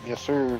Yes, sir.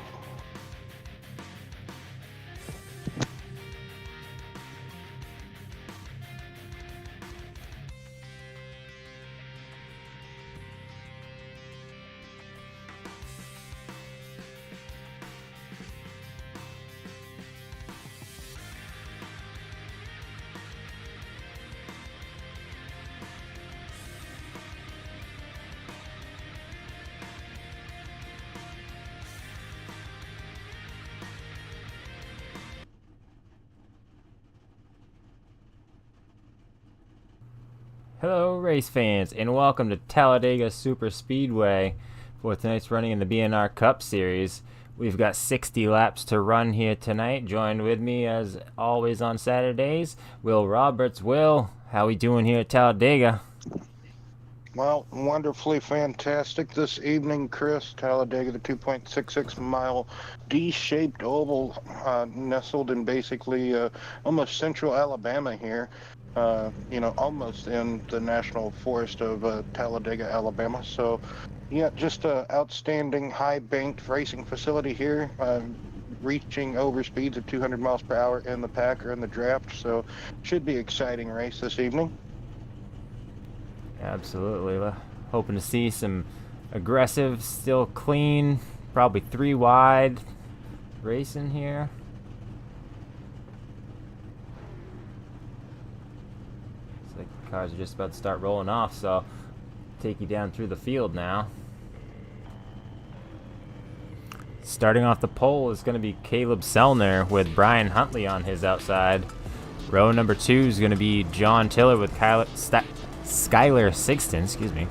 Hello, race fans, and welcome to Talladega Superspeedway for tonight's running in the BNR Cup Series. We've got 60 laps to run here tonight. Joined with me, as always on Saturdays, Will Roberts. Will, how we doing here at Talladega? Well, wonderfully fantastic this evening, Chris. Talladega, the 2.66 mile D-shaped oval, nestled in basically almost central Alabama here. Almost in the national forest of Talladega, Alabama. So, yeah, just a outstanding high banked racing facility here, reaching over speeds of 200 miles per hour in the pack or in the draft. So, should be exciting race this evening. Absolutely. Hoping to see some aggressive, still clean, probably 3 wide racing here. Cars are just about to start rolling off, so I'll take you down through the field now. Starting off the pole is going to be Caleb Sellner with Brian Huntley on his outside. Row number 2 is going to be John Tiller with Skylar Sigston.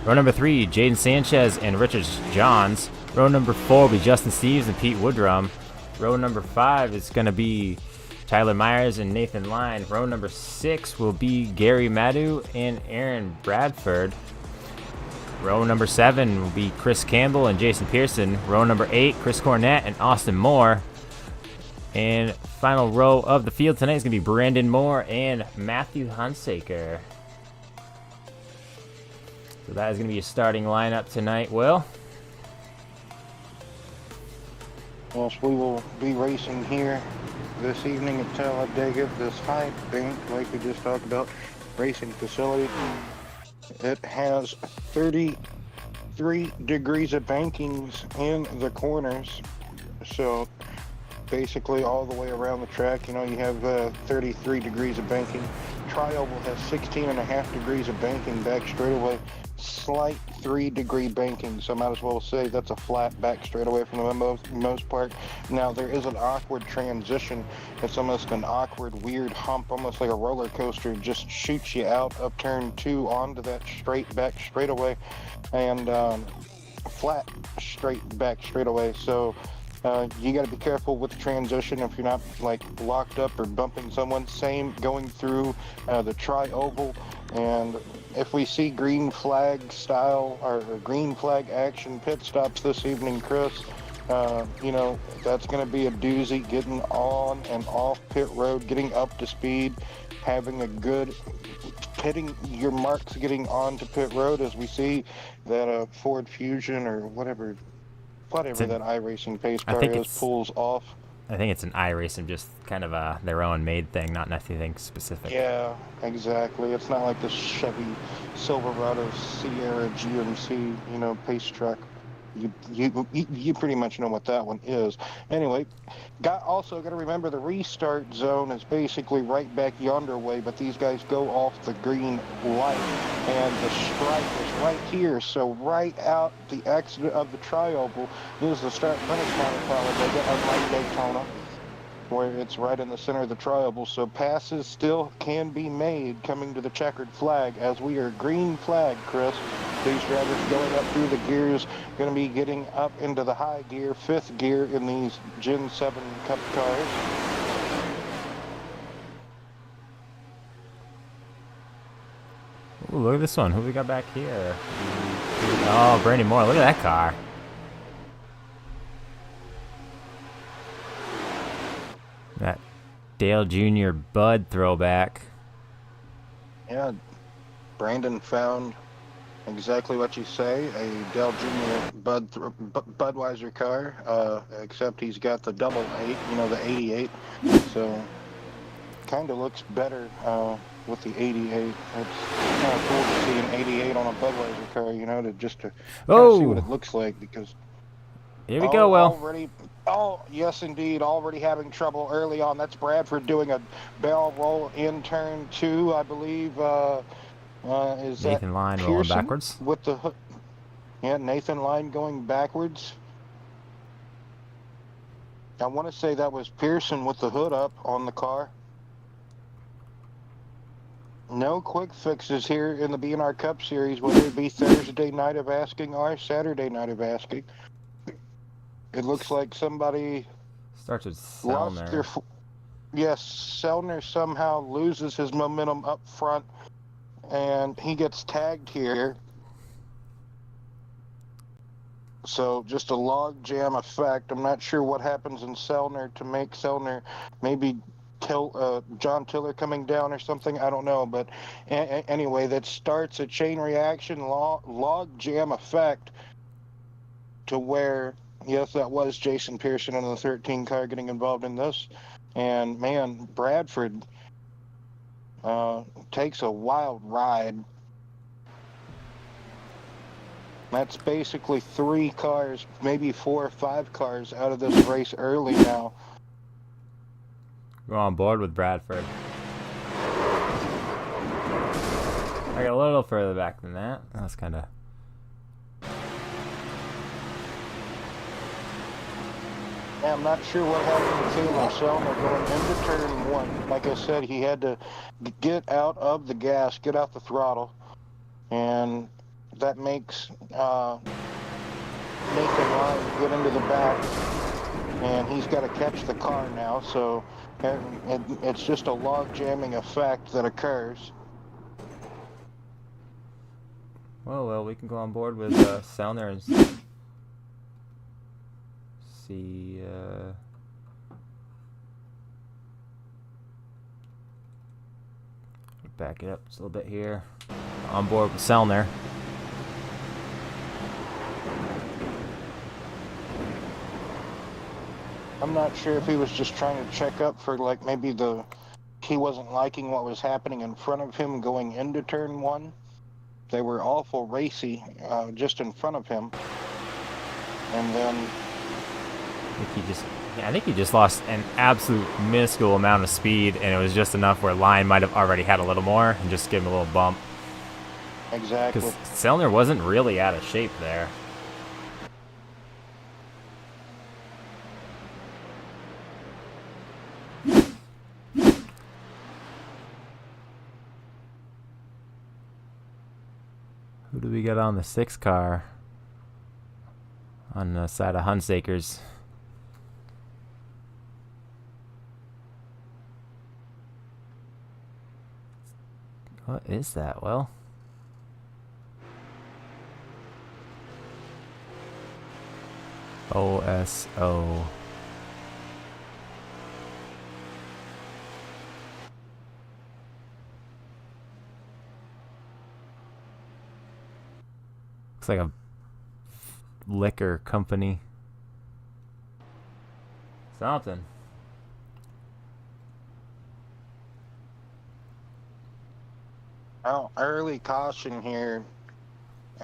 Row number 3, Jaden Sanchez and Richard Johns. Row number 4 will be Justin Steves and Pete Woodrum. Row number 5 is going to be Tyler Myers and Nathan Line. Row number 6 will be Gary Madu and Aaron Bradford. Row number 7 will be Chris Campbell and Jason Pearson. Row number 8, Chris Cornett and Austin Moore. And final row of the field tonight is going to be Brandon Moore and Matthew Hunsaker. So that is going to be a starting lineup tonight, Will. Yes, we will be racing here this evening at Talladega, this high bank, like we just talked about, racing facility. It has 33 degrees of bankings in the corners. So basically all the way around the track, you have 33 degrees of banking. Tri-oval has 16.5 degrees of banking back straightaway. Slight 3-degree banking, so I might as well say that's a flat back straightaway from the most part. Now there is an awkward transition. It's almost an awkward, weird hump, almost like a roller coaster. It just shoots you out up turn 2 onto that straight back straightaway, and flat straight back straightaway. So you got to be careful with the transition if you're not like locked up or bumping someone. Same going through the tri-oval. And if we see green flag style or green flag action pit stops this evening, Chris, that's going to be a doozy, getting on and off pit road, getting up to speed, having a good hitting your marks, getting onto pit road, as we see that Ford Fusion or whatever that iRacing pace car is pulls off. I think it's an iRacing, just kind of their own made thing, not anything specific. Yeah, exactly. It's not like the Chevy Silverado Sierra GMC, pace truck. You pretty much know what that one is. Anyway, also got to remember the restart zone is basically right back yonder way, but these guys go off the green light, and the stripe is right here. So right out the exit of the tri-oval is the start-finish line of Talladega, unlike Daytona, where it's right in the center of the tri-oval. So passes still can be made coming to the checkered flag, as we are green flag, Chris. These drivers going up through the gears, going to be getting up into the high gear, 5th gear in these Gen 7 Cup cars. Ooh, look at this one. Who we got back here? Oh, Brandon Moore. Look at that car. That Dale Jr. Bud throwback. Yeah, Brandon found Exactly what you say. A Dell Jr. Budweiser car, except he's got the double eight, you know, the 88. So kind of looks better with the 88. It's kind of cool to see an 88 on a Budweiser car, you know, to kind of see what Oh, it looks like because here we go, oh, Will. already. Oh, yes, indeed. Already having trouble early on. That's Bradford doing a barrel roll in turn two, I believe. Is that Nathan Line rolling Pearson backwards. with the hook? Yeah, Nathan Line going backwards. I want to say that was Pearson with the hood up on the car. No quick fixes here in the BNR Cup Series, whether it be Thursday night of asking or Saturday night of asking. It looks like somebody Starts with lost their. Selner. Yes, Selner somehow loses his momentum up front, and he gets tagged here. So just a log jam effect. I'm not sure what happens in Selner to make Selner maybe John Tiller coming down or something. I don't know. But anyway, that starts a chain reaction log jam effect to where, yes, that was Jason Pearson in the 13 car getting involved in this. And man, Bradford takes a wild ride. That's basically 3 cars, maybe 4 or 5 cars out of this race early now. Go on board with Bradford. I got a little further back than that. That's kind of. I'm not sure what happened to Taylor Selmer going into turn 1. Like I said, he had to get out of the gas, get out the throttle, and that makes Nathan Line get into the back, and he's got to catch the car now. So it's just a log jamming effect that occurs. Well, we can go on board with Selner and see. Back it up just a little bit here. On board with Selner. I'm not sure if he was just trying to check up for like maybe he wasn't liking what was happening in front of him going into turn 1. They were awful racy just in front of him. And then I think he just lost an absolute minuscule amount of speed, and it was just enough where Line might have already had a little more and just give him a little bump. Exactly. Because Selner wasn't really out of shape there. Who do we get on the 6 car? On the side of Hunsaker's. What is that, Will? OSO. Looks like a liquor company. Something. Well, early caution here,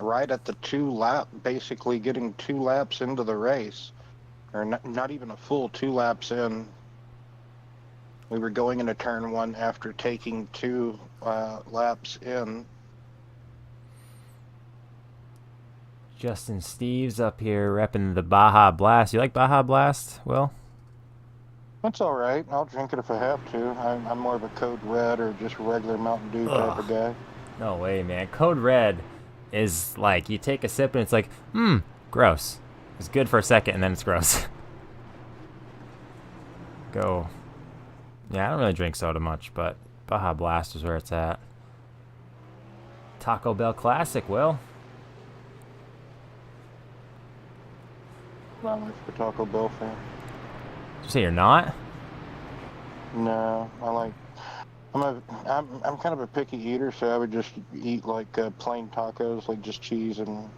right at the 2 lap, basically getting 2 laps into the race, or not even a full 2 laps in. We were going into turn 1 after taking 2 laps in. Justin Steves up here repping the Baja Blast. You like Baja Blast, Will? That's all right. I'll drink it if I have to. I'm more of a Code Red or just regular Mountain Dew type of guy. No way, man. Code Red is like, you take a sip and it's like, gross. It's good for a second and then it's gross. Go. Yeah, I don't really drink soda much, but Baja Blast is where it's at. Taco Bell Classic, Will. Not much of a Taco Bell fan. Did you say you're not? No, I like I'm kind of a picky eater, so I would just eat like plain tacos, like just cheese and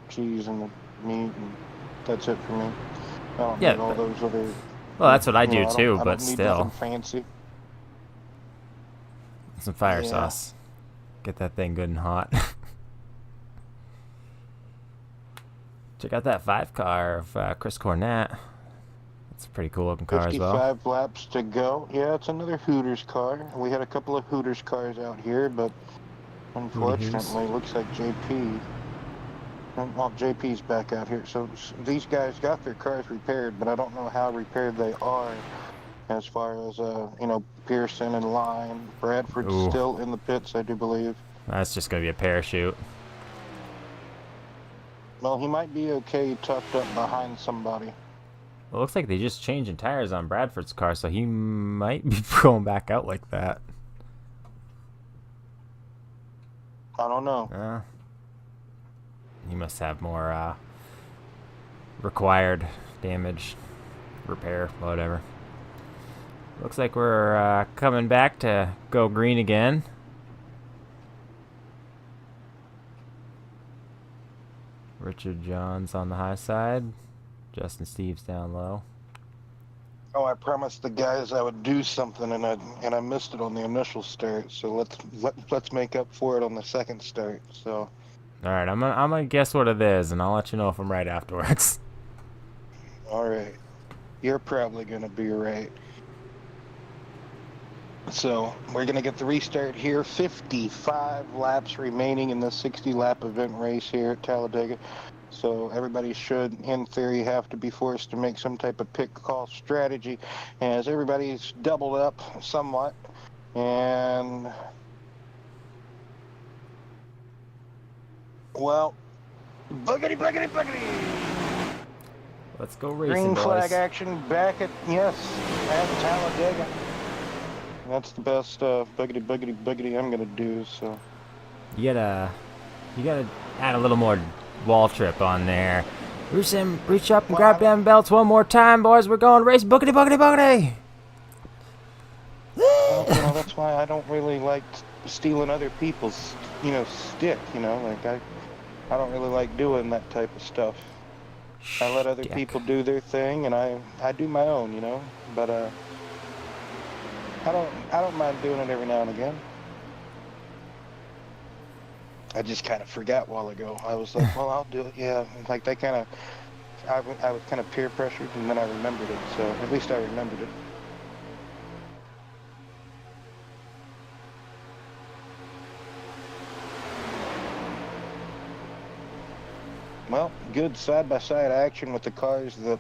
the meat, and that's it for me. I don't Yeah, need all but those other, well, that's what I you know, do too. I But don't need nothing still, fancy. some fire Yeah. sauce. Get that thing good and hot. Check out that 5 car of Chris Cornett. It's a pretty cool looking car as well. 55 laps to go. Yeah, it's another Hooters car. We had a couple of Hooters cars out here, but Hooty hoos. unfortunately, looks like JP. Well, JP's back out here. So these guys got their cars repaired, but I don't know how repaired they are as far as, you know, Pearson and Line. Bradford's Ooh, still in the pits, I do believe. that's just gonna be a parachute. Well, he might be okay tucked up behind somebody. Well, it looks like they just changing tires on Bradford's car, so he might be going back out like that. I don't know. He must have more required damage, repair, whatever. Looks like we're coming back to go green again. Richard Johns on the high side. Justin Steves down low. Oh, I promised the guys I would do something, and I missed it on the initial start. So let's make up for it on the second start. So. All right, I'm gonna guess what it is, and I'll let you know if I'm right afterwards. All right. You're probably going to be right. So we're going to get the restart here. 55 laps remaining in the 60-lap event race here at Talladega. So everybody should, in theory, have to be forced to make some type of pick call strategy, as everybody's doubled up somewhat. And, well, boogity, boogity, boogity. Let's go racing, Green boys. flag action back at Talladega. That's the best boogity, boogity, boogity I'm gonna do. So You gotta add a little more wall trip on there. Reach up and Well, grab them belts one more time, boys. We're going race boogity boogity boogity. well, you know, that's why I don't really like stealing other people's, you know, stick. You know, like I don't really like doing that type of stuff. I let other Dick. people do their thing, and I do my own. You know, but I don't mind doing it every now and again. I just kind of forgot a while ago. I was like, well, I'll do it. Yeah, like they kind of, I was kind of peer pressured, and then I remembered it. So at least I remembered it. Well, good side-by-side action with the cars that,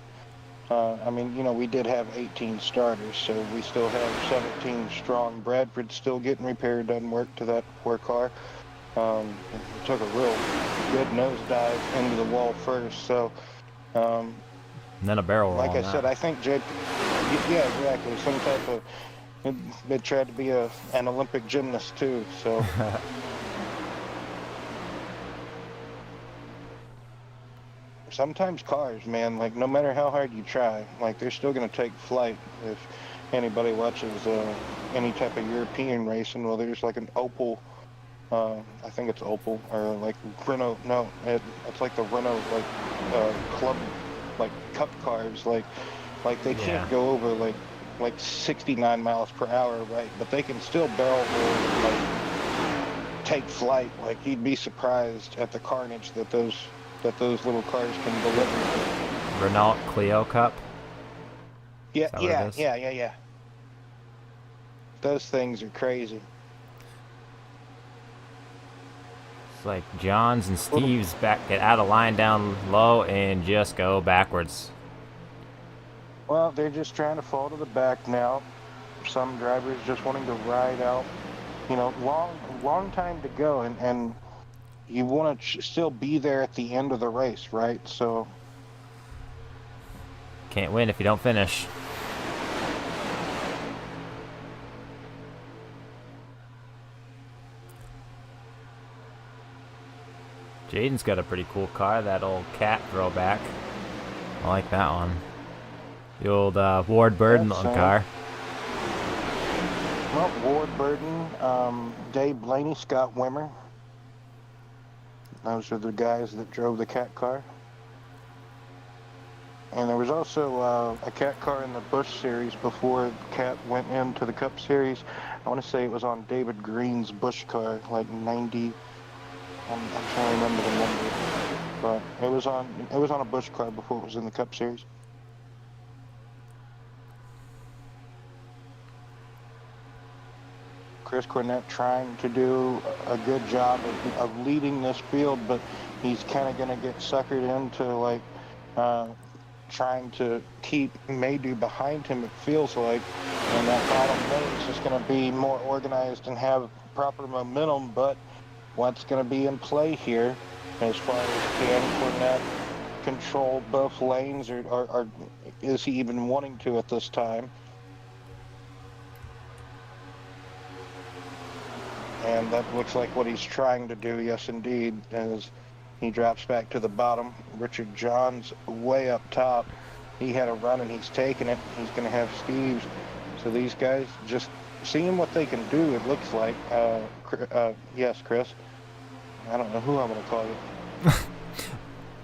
I mean, you know, we did have 18 starters, so we still have 17 strong. Bradford's still getting repaired, done work to that poor car. It took a real good nosedive into the wall first, so, And then a barrel roll. like I on said, that. I think yeah, exactly, some type of, it tried to be an Olympic gymnast too, so. Sometimes cars, man, like no matter how hard you try, like they're still going to take flight. If anybody watches any type of European racing, well, there's like an Opel, I think it's Opel, or like Renault, no, it's like the Renault, like, club, like cup cars, like they can't go over like 69 miles per hour, right? But they can still barrel roll, like take flight. Like you'd be surprised at the carnage that those little cars can deliver. Renault Clio Cup. Yeah. Those things are crazy. It's like Johns and Steve's get out of line down low and just go backwards. Well, they're just trying to fall to the back now. Some drivers just wanting to ride out. You know, long time to go, and you want to still be there at the end of the race, right? So Can't win if you don't finish. Jaden's got a pretty cool car, that old cat throwback. I like that one. The old Ward Burden That's, car. Well, Ward Burton, Dave Blaney, Scott Wimmer. Those are the guys that drove the cat car. And there was also a cat car in the Busch Series before Cat went into the Cup Series. I want to say it was on David Green's Busch car, like 90. I'm trying to remember the number, but it was on a Busch car before it was in the Cup Series. Chris Cornett trying to do a good job of leading this field, but he's kind of going to get suckered into like trying to keep Maydew behind him, it feels like. And that bottom lane is just going to be more organized and have proper momentum, but what's going to be in play here as far as can Cornett control both lanes, or is he even wanting to at this time? And that looks like what he's trying to do, yes indeed, as he drops back to the bottom. Richard Johns way up top. He had a run and he's taking it. He's going to have Steves. So these guys just seeing what they can do, it looks like. Yes, Chris. I don't know who I'm going to call you.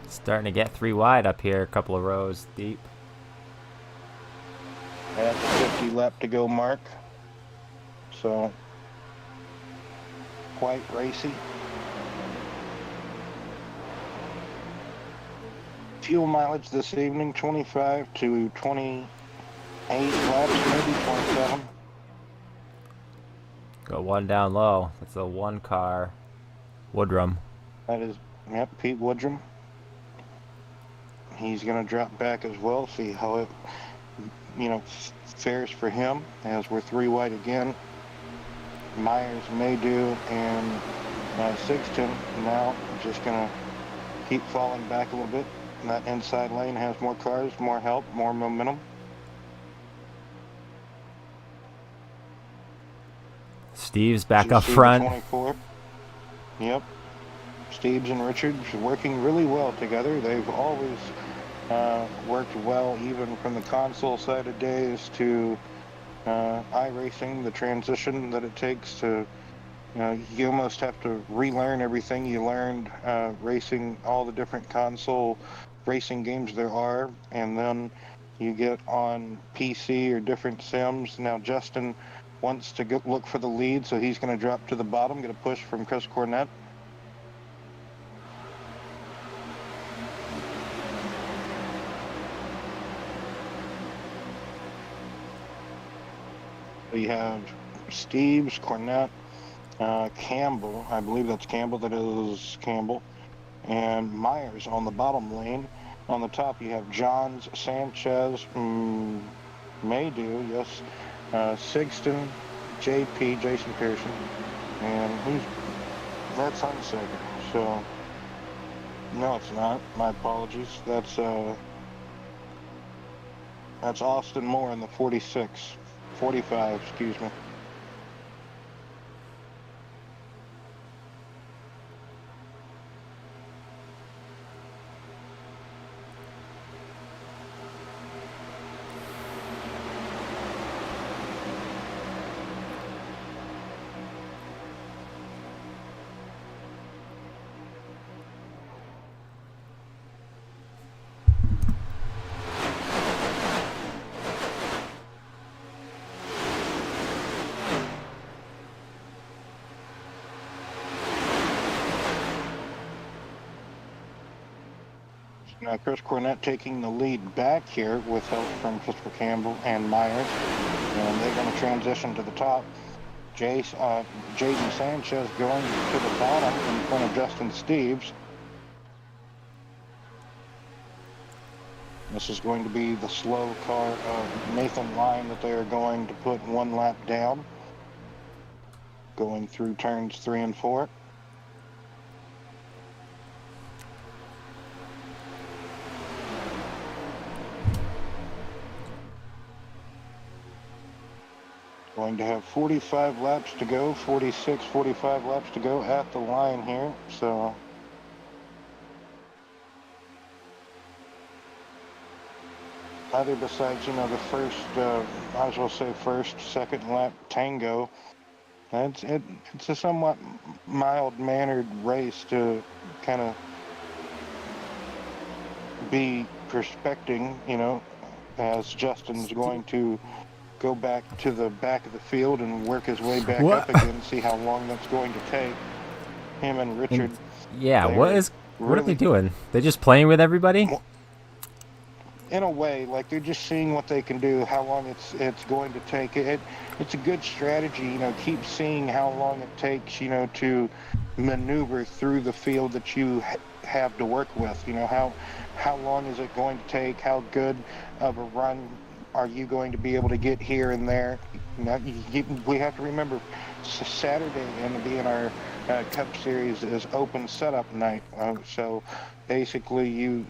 Starting to get 3 wide up here, a couple of rows deep. At the 50 lap to go mark. So quite racy. Fuel mileage this evening, 25 to 28 laps, maybe 27. Got one down low. That's a 1 car. Woodrum. That is, yep, Pete Woodrum. He's going to drop back as well, see how it, fares for him as we're 3 wide again. Myers, Maydew, and Sixton now just going to keep falling back a little bit. And that inside lane has more cars, more help, more momentum. Steve's back up front. 24. Yep. Steves and Richards working really well together. They've always worked well, even from the console side of days to iRacing, the transition that it takes to, you almost have to relearn everything you learned racing all the different console racing games there are, and then you get on PC or different sims. Now Justin wants to look for the lead, so he's going to drop to the bottom, get a push from Chris Cornett. We have Steves, Cornett, Campbell, I believe that's Campbell, that is Campbell, and Myers on the bottom lane. On the top you have Johns, Sanchez, Maydew, yes, Sigston, JP, Jason Pearson, and that's Hunsaker. So, no, it's not. My apologies. That's Austin Moore in the 45, excuse me. Now Chris Cornett taking the lead back here with help from Christopher Campbell and Myers, and they're going to transition to the top. Jaden Sanchez going to the bottom in front of Justin Steves. This is going to be the slow car of Nathan Line that they are going to put 1 lap down, going through turns 3 and 4. Going to have 45 laps to go, 45 laps to go at the line here, so other besides, the first, might as well say first, second lap tango. It's a somewhat mild-mannered race to kind of be prospecting, as Justin's going to go back to the back of the field and work his way back up What? again, see how long that's going to take. Him and And Richard, yeah, they're what are they really, doing? They're just playing with everybody? in a way, like they're just seeing what they can do, how long it's going to take. It's a good strategy, keep seeing how long it takes, to maneuver through the field that you have to work with. How long is it going to take? How good of a run are you going to be able to get here and there? We have to remember Saturday in the BNR Cup Series is open setup night. So basically, you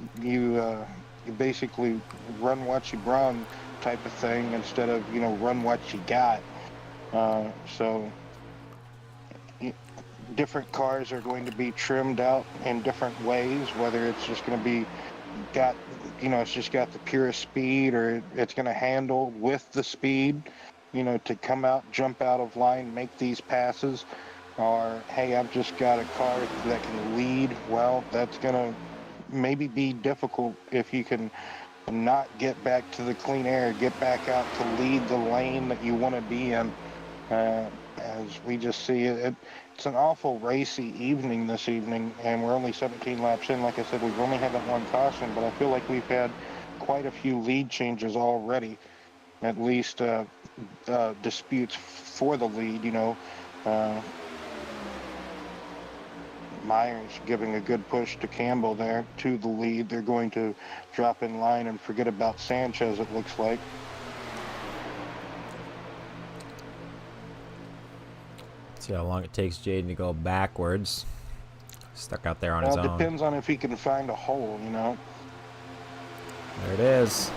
basically run what you brung type of thing instead of run what you got. So different cars are going to be trimmed out in different ways, whether it's just going to be got it's just got the purest speed, or it's going to handle with the speed, to come out, jump out of line, make these passes. Or hey, I've just got a car that can lead. Well, that's going to maybe be difficult if you can not get back to the clean air, get back out to lead the lane that you want to be in. As we just see it's an awful racy evening this evening, and we're only 17 laps in. Like I said, we've only had that one caution, but I feel like we've had quite a few lead changes already, at least disputes for the lead. Uh, Myers giving a good push to Campbell there to the lead. They're going to drop in line and forget about Sanchez, it looks like. See how long it takes Jaden to go backwards. Stuck out there on Well, his it own. depends on if he can find a hole, There it is.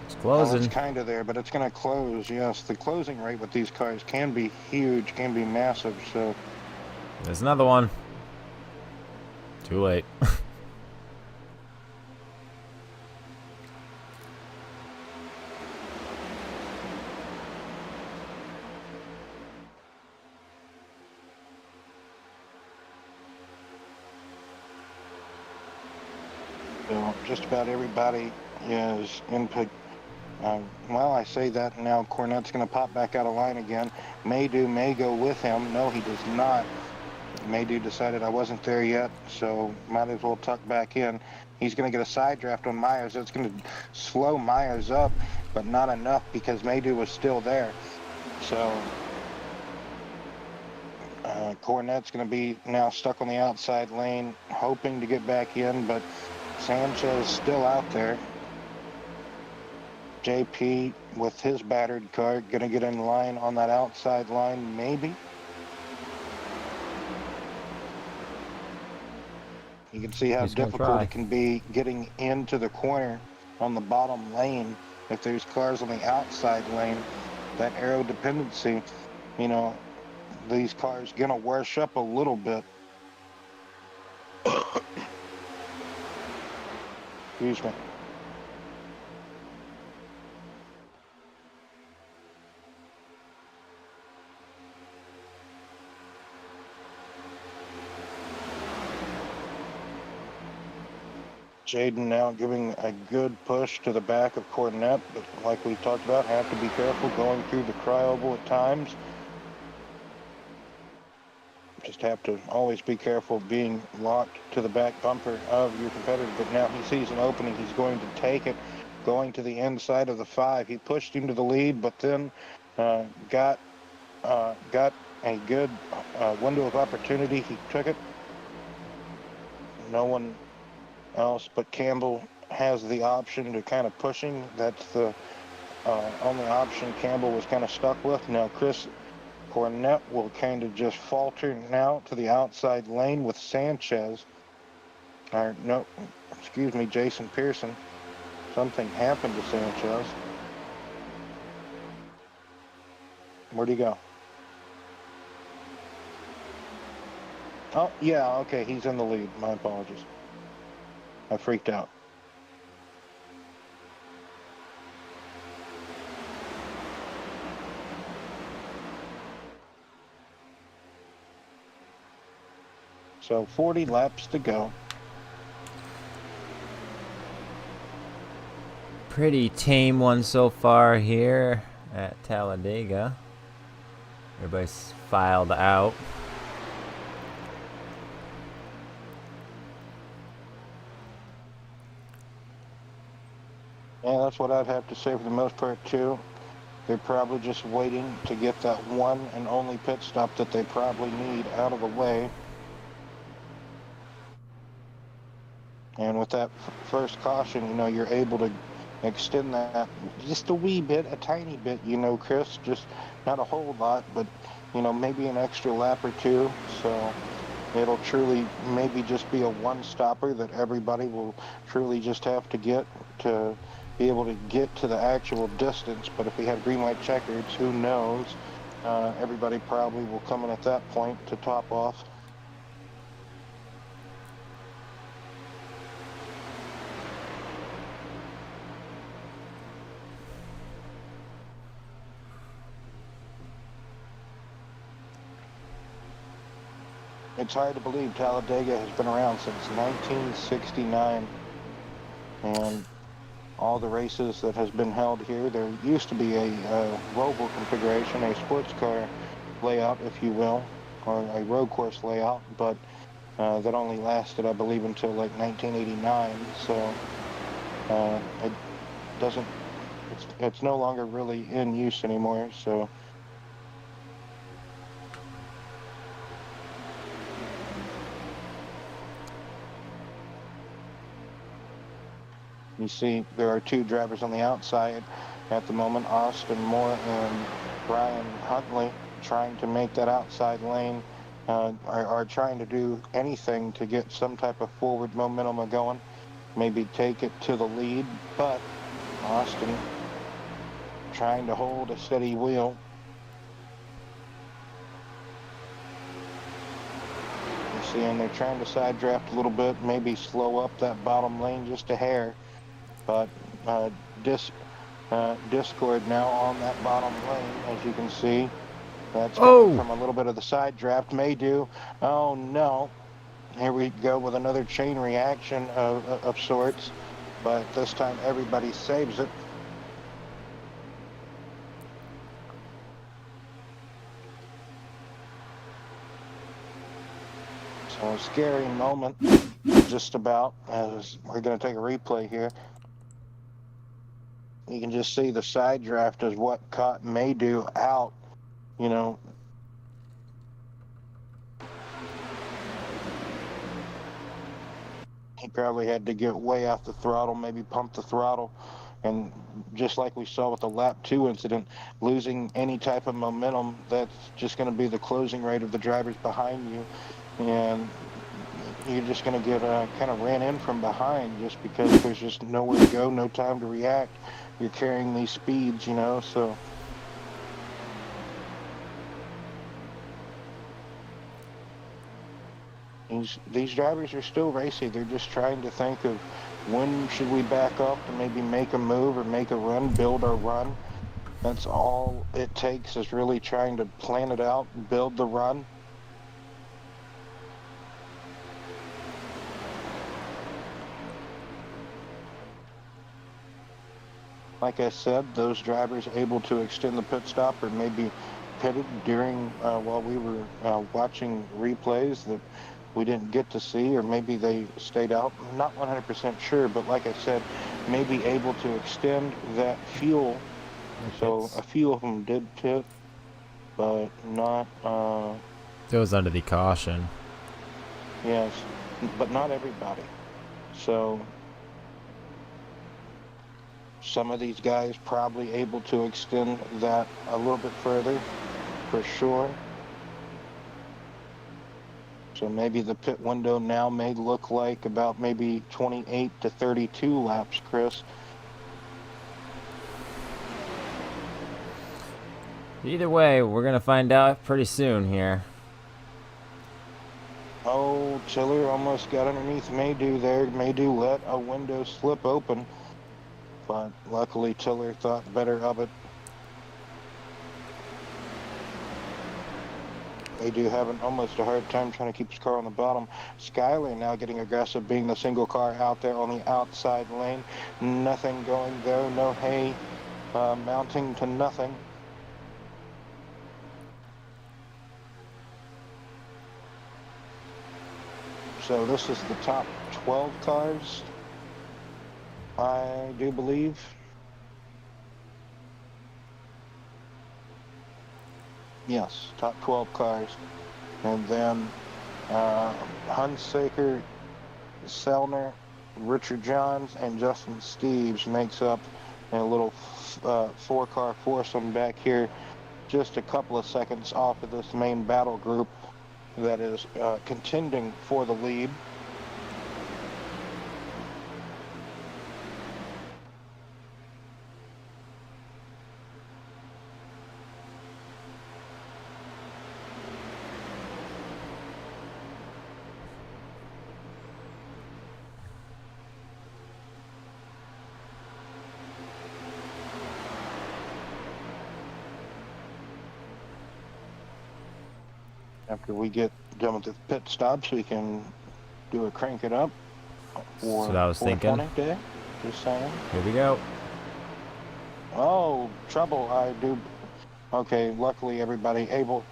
It's Well, closing. it's kind of there, but it's going to close. Yes, the closing rate with these cars can be huge, can be massive. So There's another one. Too late. just about everybody is in. Well, I say that now. Cornette's going to pop back out of line again. Maydew may go with him. No, he does not. Maydew decided I wasn't there yet, so might as well tuck back in. He's going to get a side draft on Myers. It's going to slow Myers up, but not enough because Maydew was still there. So Cornette's going to be now stuck on the outside lane, hoping to get back in, but Sanchez still out there. JP with his battered car going to get in line on that outside line, maybe. You can see how difficult it can be getting into the corner on the bottom lane. If there's cars on the outside lane, that aero dependency, these cars going to wash up a little bit. Excuse me. Jaden now giving a good push to the back of Cornette, but like we talked about, have to be careful going through the cryoval at times. Just have to always be careful being locked to the back bumper of your competitor. But now he sees an opening. He's going to take it, going to the inside of the 5. He pushed him to the lead, but then got a good window of opportunity. He took it. No one else but Campbell has the option to kind of push him. That's the only option Campbell was kind of stuck with. Now Chris Cornette will kind of just falter now to the outside lane with Sanchez. Or no, excuse me, Jason Pearson. Something happened to Sanchez. Where'd he go? Oh, yeah, okay, he's in the lead. My apologies. I freaked out. So 40 laps to go. Pretty tame one so far here at Talladega. Everybody's filed out. Yeah, that's what I'd have to say for the most part too. They're probably just waiting to get that one and only pit stop that they probably need out of the way. And with that first caution, you know, you're able to extend that just a wee bit, a tiny bit, you know, Chris, just not a whole lot, but, you know, maybe an extra lap or two. So it'll truly maybe just be a one stopper that everybody will truly just have to get to be able to get to the actual distance. But if we have green white checkers, who knows? Everybody probably will come in at that point to top off. It's hard to believe Talladega has been around since 1969, and all the races that has been held here, there used to be a Roval configuration, a sports car layout, if you will, or a road course layout, but that only lasted, I believe, until like 1989. So it doesn't, it's no longer really in use anymore. So you see there are two drivers on the outside at the moment, Austin Moore and Brian Huntley, trying to make that outside lane, are trying to do anything to get some type of forward momentum going, maybe take it to the lead, but Austin trying to hold a steady wheel. You see, and they're trying to side draft a little bit, maybe slow up that bottom lane just a hair, but Discord now on that bottom lane, as you can see. That's coming from a little bit of the side draft. May do. Oh no. Here we go with another chain reaction of sorts, but this time everybody saves it. So a scary moment, just about, as we're going to take a replay here. You can just see the side draft is what caught Maydew out, you know. He probably had to get way off the throttle, maybe pump the throttle. And just like we saw with the lap 2 incident, losing any type of momentum, that's just going to be the closing rate of the drivers behind you. And you're just going to get kind of ran in from behind just because there's just nowhere to go, no time to react. You're carrying these speeds, you know, so. These drivers are still racy. They're just trying to think of when should we back up to maybe make a move or make a run, build our run. That's all it takes, is really trying to plan it out, build the run. Like I said, those drivers able to extend the pit stop or maybe pitted during while we were watching replays that we didn't get to see, or maybe they stayed out. I'm not 100% sure, but like I said, maybe able to extend that fuel. So a few of them did pit, but not. It was under the caution. Yes, but not everybody. So some of these guys probably able to extend that a little bit further, for sure. So maybe the pit window now may look like about maybe 28 to 32 laps, Chris. Either way, we're going to find out pretty soon here. Oh, Tiller almost got underneath Maydew there. Maydew let a window slip open, but luckily Tiller thought better of it. they do have almost a hard time trying to keep his car on the bottom. Skyler now getting aggressive, being the single car out there on the outside lane. Nothing going there, no hay mounting to nothing. So this is the top 12 cars, I do believe. Yes, top 12 cars. And then Hunsaker, Selner, Richard Johns, and Justin Steves makes up a little four-car foursome back here, just a couple of seconds off of this main battle group that is contending for the lead. After we get done with the pit stops, we can do a crank it up for So I was thinking. Day. Just saying. Here we go. Oh, trouble! I do. Okay, luckily everybody able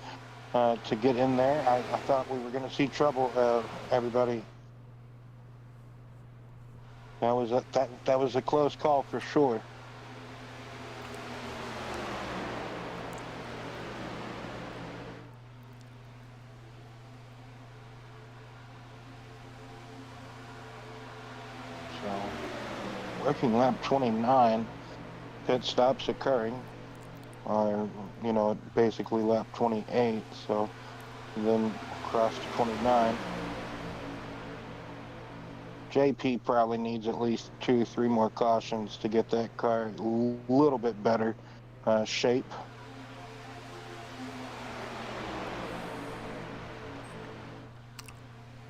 to get in there. I thought we were going to see trouble. Everybody. That was a close call for sure. Working lap 29, pit stops occurring, or basically lap 28. So then cross to 29. JP probably needs at least 2-3 more cautions to get that car a little bit better shape.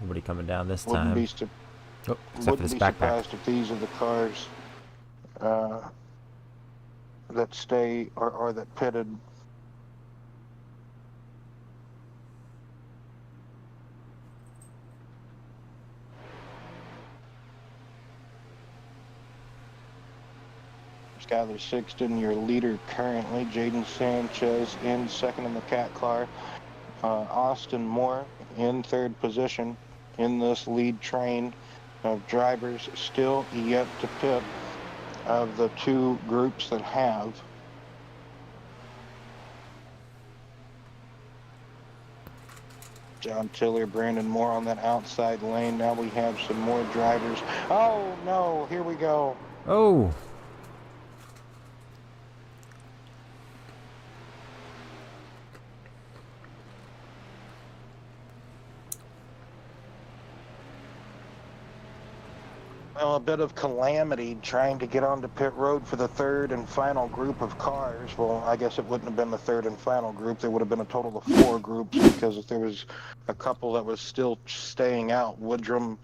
Nobody coming down this time. Wouldn't be surprised if these are the cars that stay or that pitted. Skyler Sixton, your leader currently. Jaden Sanchez in second in the cat car. Austin Moore in third position in this lead train of drivers still yet to pit of the two groups that have. John Tiller, Brandon Moore on that outside lane. Now we have some more drivers. Oh no, here we go. Oh. Well, a bit of calamity trying to get onto pit road for the third and final group of cars. Well, I guess it wouldn't have been the third and final group. There would have been a total of 4 groups because if there was a couple that was still staying out. Woodrum,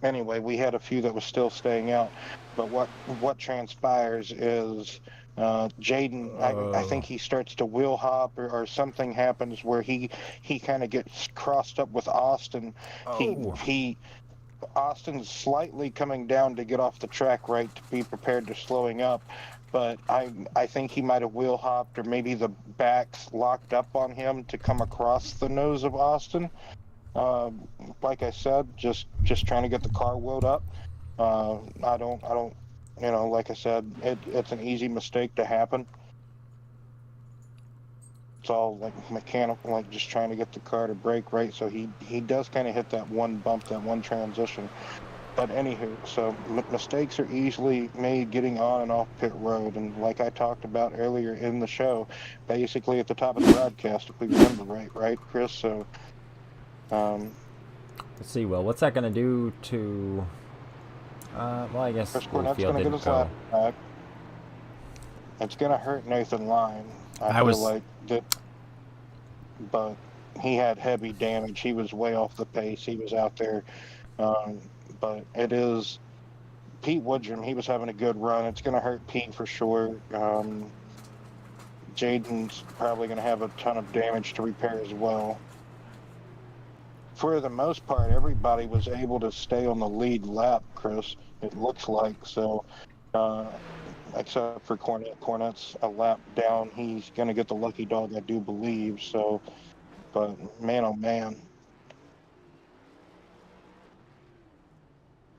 anyway, we had a few that was still staying out. But what transpires is Jaden, I think he starts to wheel hop or something happens where he kind of gets crossed up with Austin. Oh. Austin's slightly coming down to get off the track right to be prepared to slowing up, but I think he might have wheel hopped or maybe the backs locked up on him to come across the nose of Austin. Like I said, just trying to get the car wheeled up. I don't, like I said, it's an easy mistake to happen. It's all like mechanical, like just trying to get the car to brake right. So he does kind of hit that one bump, that one transition. But anywho, so mistakes are easily made getting on and off pit road. And like I talked about earlier in the show, basically at the top of the broadcast, if we remember right, Chris? So, let's see. Well, what's that going to do to? Well, I guess Chris Cornett's going to get his lap back. It's going to hurt Nathan Line. I feel like that, but he had heavy damage. He was way off the pace. He was out there. But it is Pete Woodrum. He was having a good run. It's going to hurt Pete for sure. Jaden's probably going to have a ton of damage to repair as well. For the most part, everybody was able to stay on the lead lap, Chris, it looks like. So, except for Cornette. Cornette's a lap down. He's going to get the lucky dog, I do believe. So, but man, oh man.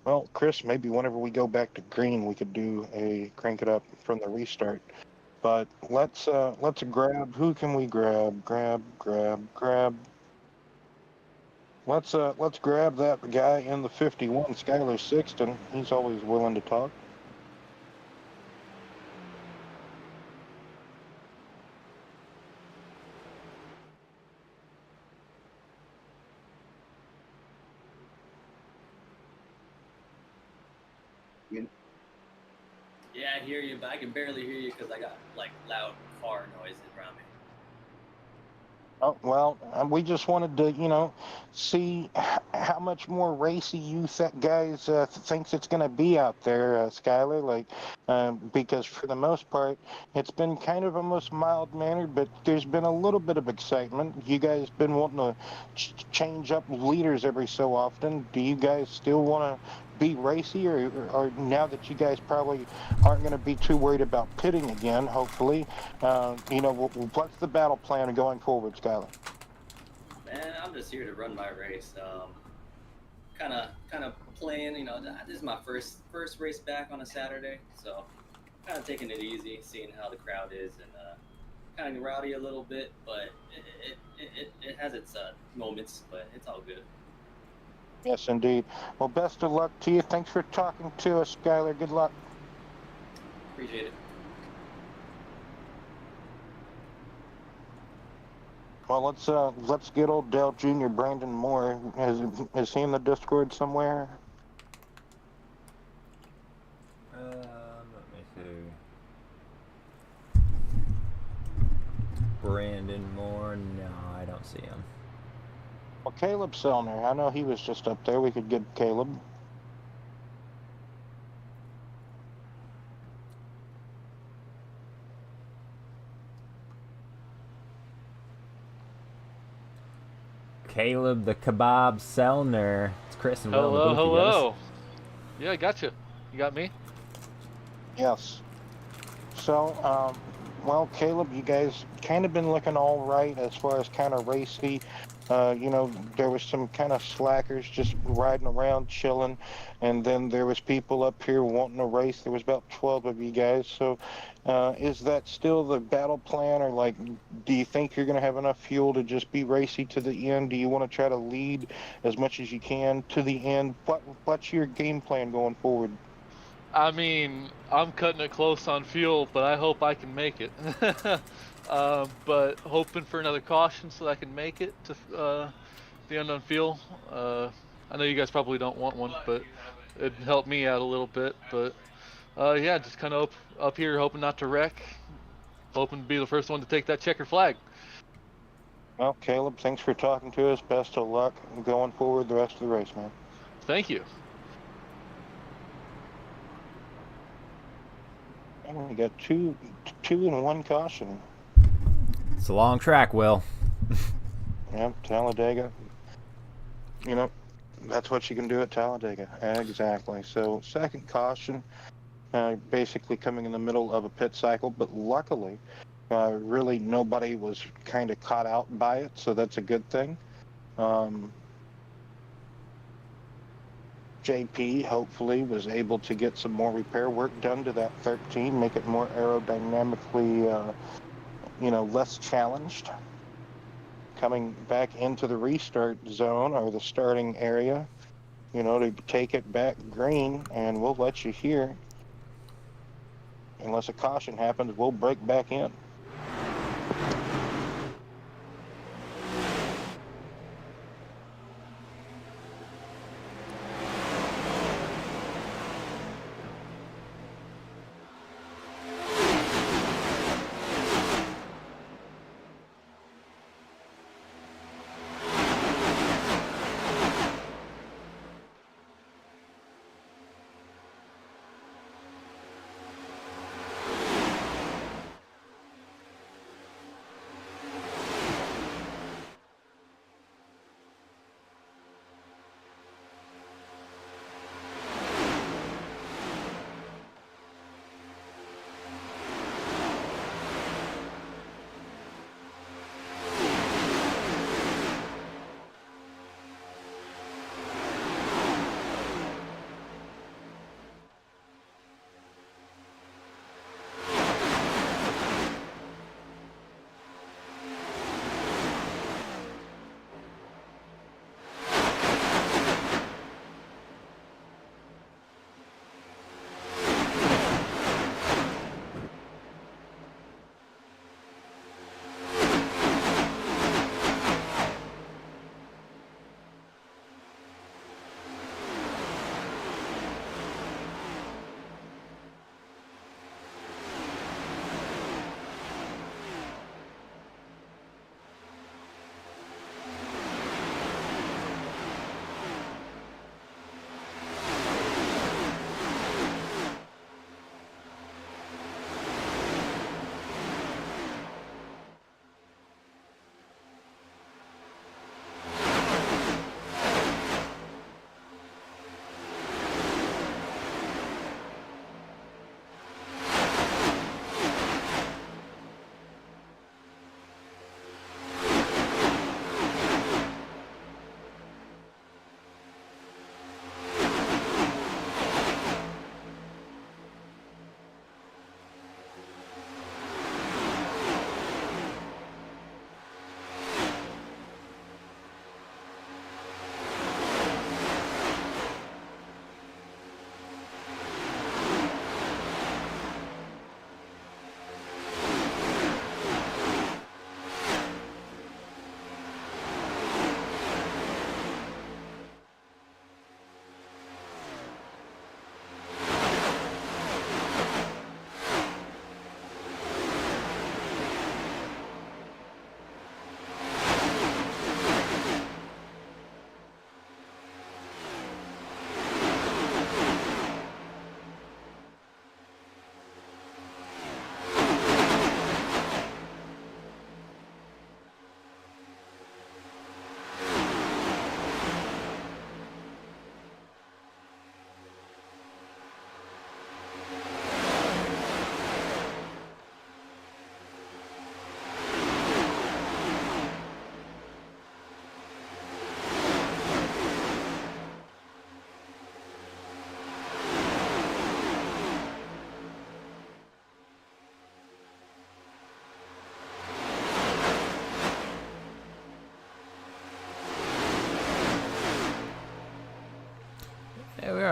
Well, Chris, maybe whenever we go back to green, we could do a crank it up from the restart. But let's grab. Who can we grab? Grab. Let's grab that guy in the 51, Skylar Sixton. He's always willing to talk. Yeah, I hear you, but I can barely hear you because I got like loud car noises around me. Oh, well, we just wanted to, see how much more racy you guys thinks it's going to be out there, Skylar. Like, because for the most part, it's been kind of almost mild-mannered, but there's been a little bit of excitement. You guys been wanting to change up leaders every so often. Do you guys still want to be racy, or now that you guys probably aren't going to be too worried about pitting again, hopefully, what's the battle plan going forward, Skylar? Man, I'm just here to run my race. Kind of playing. This is my first race back on a Saturday, so kind of taking it easy, seeing how the crowd is, and kind of rowdy a little bit, but it has its moments, but it's all good. Yes, indeed. Well, best of luck to you. Thanks for talking to us, Skylar. Good luck. Appreciate it. Well, let's get old Dale Jr. Brandon Moore. Is he in the Discord somewhere? Let me see. Brandon Moore? No, I don't see him. Well, Caleb Sellner. I know he was just up there. We could get Caleb. Caleb the Kebab Sellner. It's Chris and Will. Hello. Yeah, I got you. You got me? Yes. So, well, Caleb, you guys kind of been looking all right as far as kind of racy. There was some kind of slackers just riding around, chilling, and then there was people up here wanting to race. There was about 12 of you guys. So, is that still the battle plan, or like, do you think you're going to have enough fuel to just be racy to the end? Do you want to try to lead as much as you can to the end? What's your game plan going forward? I mean, I'm cutting it close on fuel, but I hope I can make it. But hoping for another caution so that I can make it to the end on fuel. I know you guys probably don't want one, but it'd help me out a little bit. But yeah, just kind of up here hoping not to wreck. Hoping to be the first one to take that checker flag. Well, Caleb, thanks for talking to us. Best of luck going forward the rest of the race, man. Thank you. And we got two and one caution. It's a long track, Will. Yep, Talladega. That's what you can do at Talladega. Exactly. So, second caution, basically coming in the middle of a pit cycle, but luckily, really nobody was kind of caught out by it, so that's a good thing. JP hopefully was able to get some more repair work done to that 13, make it more aerodynamically, less challenged. Coming back into the restart zone or the starting area, to take it back green, and we'll let you hear. Unless a caution happens, we'll break back in.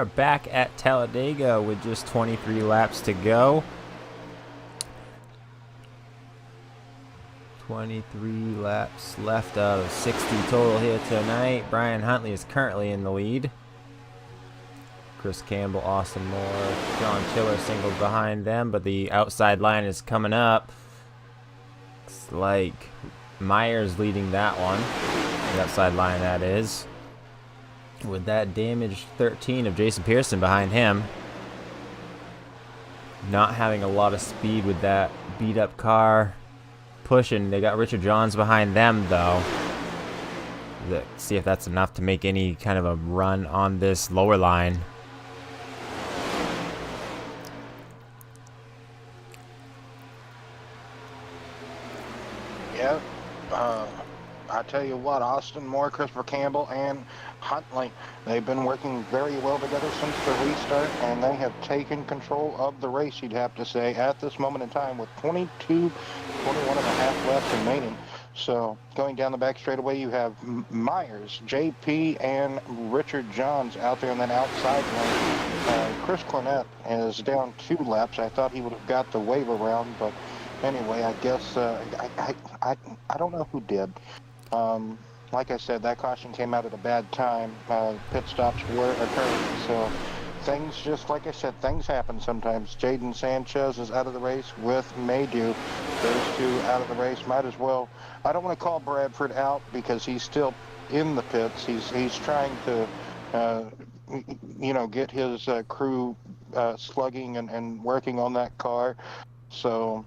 are back at Talladega with just 23 laps to go. 23 laps left out of 60 total here tonight. Brian Huntley is currently in the lead. Chris Campbell, Austin Moore, John Chiller singles behind them, but the outside line is coming up. Looks like Myers leading that one. The outside line, that is. With that damaged 13 of Jason Pearson behind him. Not having a lot of speed with that beat up car pushing. They got Richard Johns behind them though. Let's see if that's enough to make any kind of a run on this lower line. Yeah, I tell you what, Austin Moore, Christopher Campbell, and Huntley, they've been working very well together since the restart, and they have taken control of the race, you'd have to say, at this moment in time with 21 and a half left remaining. So going down the back straightaway, you have Myers, JP, and Richard Johns out there on that outside lane. Chris Cornett is down 2 laps. I thought he would have got the wave around, but anyway, I guess I don't know who did. Like I said, that caution came out at a bad time. Pit stops were occurring, so things, just like I said, things happen sometimes. Jaden Sanchez is out of the race with Maydew. Those two out of the race. Might as well. I don't want to call Bradford out because he's still in the pits. He's trying to, get his crew slugging and working on that car. So.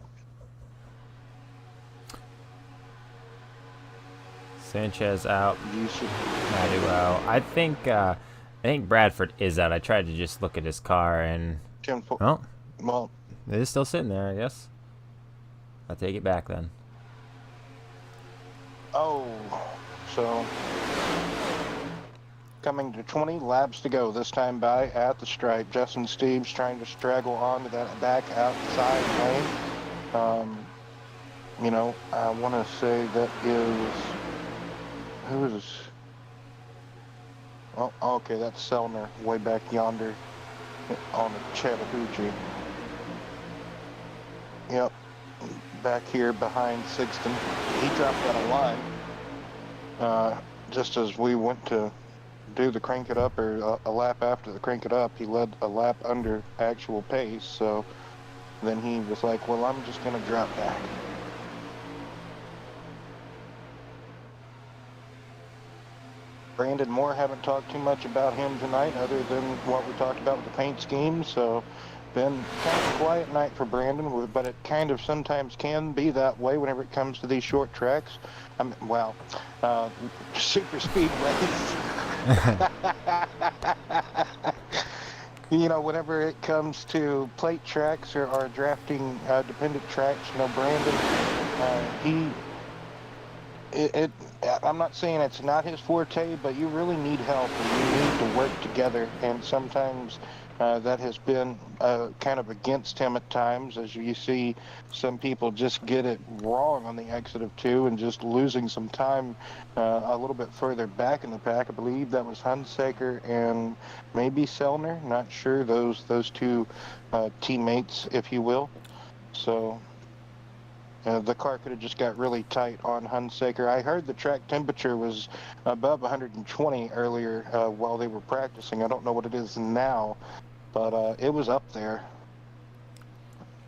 Sanchez out. Maydew out. I think Bradford is out. I tried to just look at his car and well, it is still sitting there, I guess. I'll take it back then. Oh, so coming to 20 laps to go this time by at the stripe. Justin Steves trying to straggle onto that back outside lane. I want to say that is, who is this? Oh, okay, that's Selner way back yonder on the Chattahoochee. Yep, back here behind Sixton. He dropped out of line just as we went to do the crank it up, or a lap after the crank it up. He led a lap under actual pace, so then he was like, well, I'm just going to drop back. Brandon Moore, haven't talked too much about him tonight other than what we talked about with the paint scheme, so been kind of a quiet night for Brandon, but it kind of sometimes can be that way whenever it comes to these short tracks. Super speedways. Whenever it comes to plate tracks or drafting dependent tracks, Brandon, I'm not saying it's not his forte, but you really need help and you need to work together, and sometimes that has been kind of against him at times, as you see some people just get it wrong on the exit of 2 and just losing some time a little bit further back in the pack. I believe that was Hunsaker and maybe Selner, not sure, those two teammates, if you will. So the car could have just got really tight on Hunsaker. I heard the track temperature was above 120 earlier while they were practicing. I don't know what it is now, but it was up there.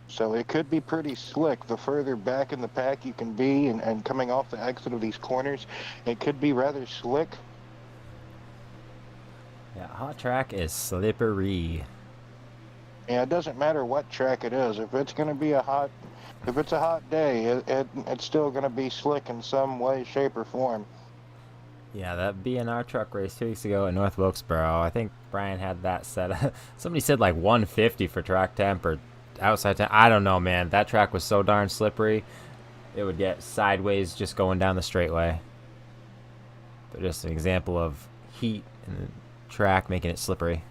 So it could be pretty slick. The further back in the pack you can be and coming off the exit of these corners, it could be rather slick. Yeah, hot track is slippery. Yeah, it doesn't matter what track it is. If it's going to be if it's a hot day, it's still going to be slick in some way, shape, or form. Yeah, that BNR truck race 2 weeks ago at North Wilkesboro, I think Brian had that set. Somebody said like 150 for track temp or outside temp. I don't know, man. That track was so darn slippery, it would get sideways just going down the straightaway. But just an example of heat in the track making it slippery.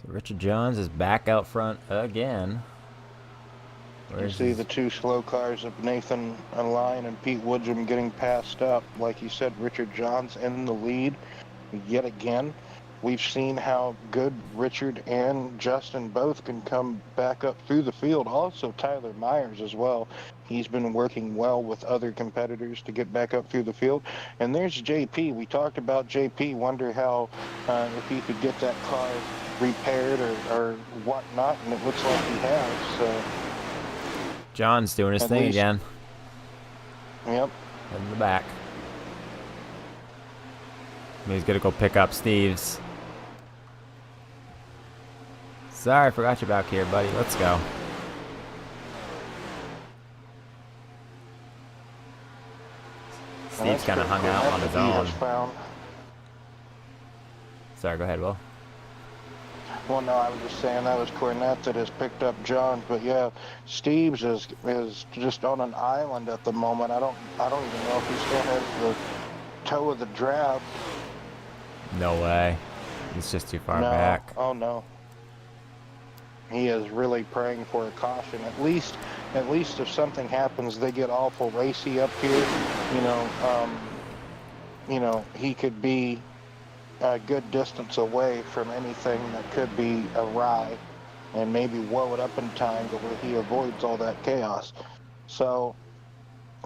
Richard Johns is back out front again. You see the two slow cars of Nathan Line and Pete Woodrum getting passed up. Like you said, Richard Johns in the lead yet again. We've seen how good Richard and Justin both can come back up through the field. Also, Tyler Myers as well. He's been working well with other competitors to get back up through the field. And there's JP. We talked about JP. Wonder how if he could get that car repaired or whatnot, and it looks like he has. So John's doing his thing again. Yep. In the back. He's gonna go pick up Steve's. Sorry, I forgot you're back here, buddy. Let's go. Steve's kind of hung out on his own. Sorry, go ahead, Will. Well, no, I was just saying that was Cornette that has picked up Johns, but yeah, Steve's is just on an island at the moment. I don't even know if he still has the toe of the draft. No way. He's just too far back. Oh no. He is really praying for a caution. At least if something happens, they get awful racy up here. He could be a good distance away from anything that could be awry and maybe blow it up in time to where he avoids all that chaos. So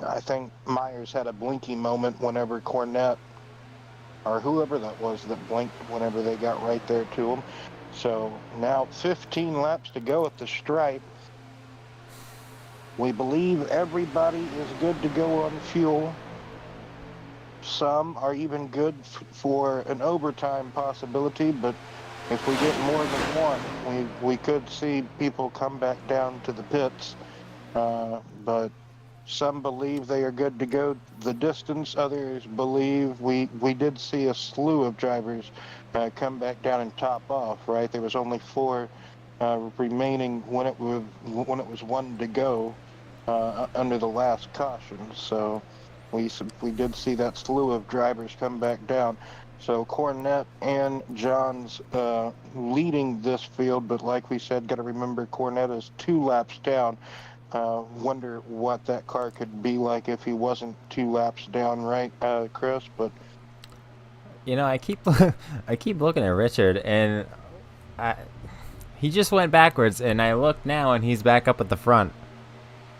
I think Myers had a blinky moment whenever Cornette or whoever that was that blinked whenever they got right there to him. So now 15 laps to go at the stripe. We believe everybody is good to go on fuel. Some are even good for an overtime possibility, but if we get more than one, we could see people come back down to the pits. But some believe they are good to go the distance. Others believe we did see a slew of drivers come back down and top off, right? There was only 4 remaining when it was 1 to go under the last caution. So we did see that slew of drivers come back down. So Cornette and Johns leading this field, but like we said, got to remember Cornette is 2 laps down. Wonder what that car could be like if he wasn't 2 laps down, right, Chris? But I keep looking at Richard, and he just went backwards, and I look now, and he's back up at the front.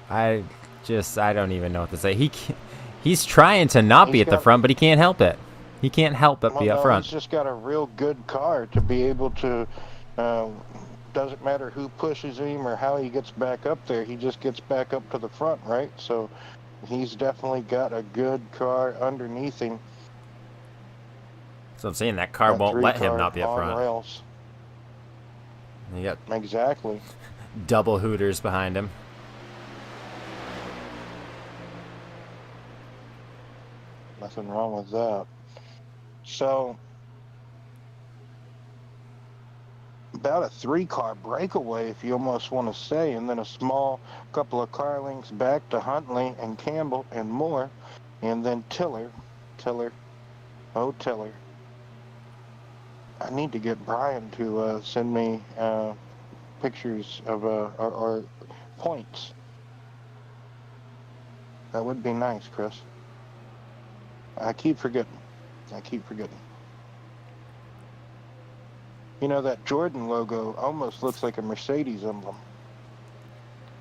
I don't even know what to say. He's trying to not be at the front, but he can't help it. He can't help but be up front. He's just got a real good car to be able to. Doesn't matter who pushes him or how he gets back up there. He just gets back up to the front, right? So he's definitely got a good car underneath him. So I'm saying that car won't let him not be up front. Rails. You got exactly double Hooters behind him. Nothing wrong with that. So about a 3-car breakaway, if you almost want to say, and then a small couple of car lengths back to Huntley and Campbell and Moore, and then Tiller. I need to get Brian to send me pictures of or points. That would be nice, Chris. I keep forgetting. That Jordan logo almost looks like a Mercedes emblem.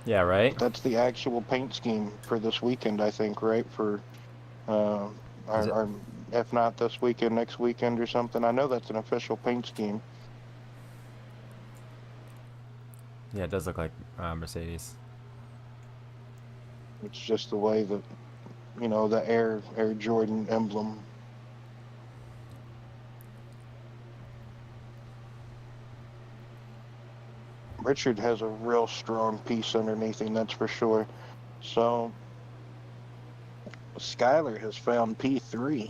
Yeah, right? That's the actual paint scheme for this weekend, I think, right? For, if not this weekend, next weekend or something. I know that's an official paint scheme. Yeah, it does look like Mercedes. It's just the way that, the Air Jordan emblem. Richard has a real strong piece underneath him, that's for sure. So, Skyler has found P3.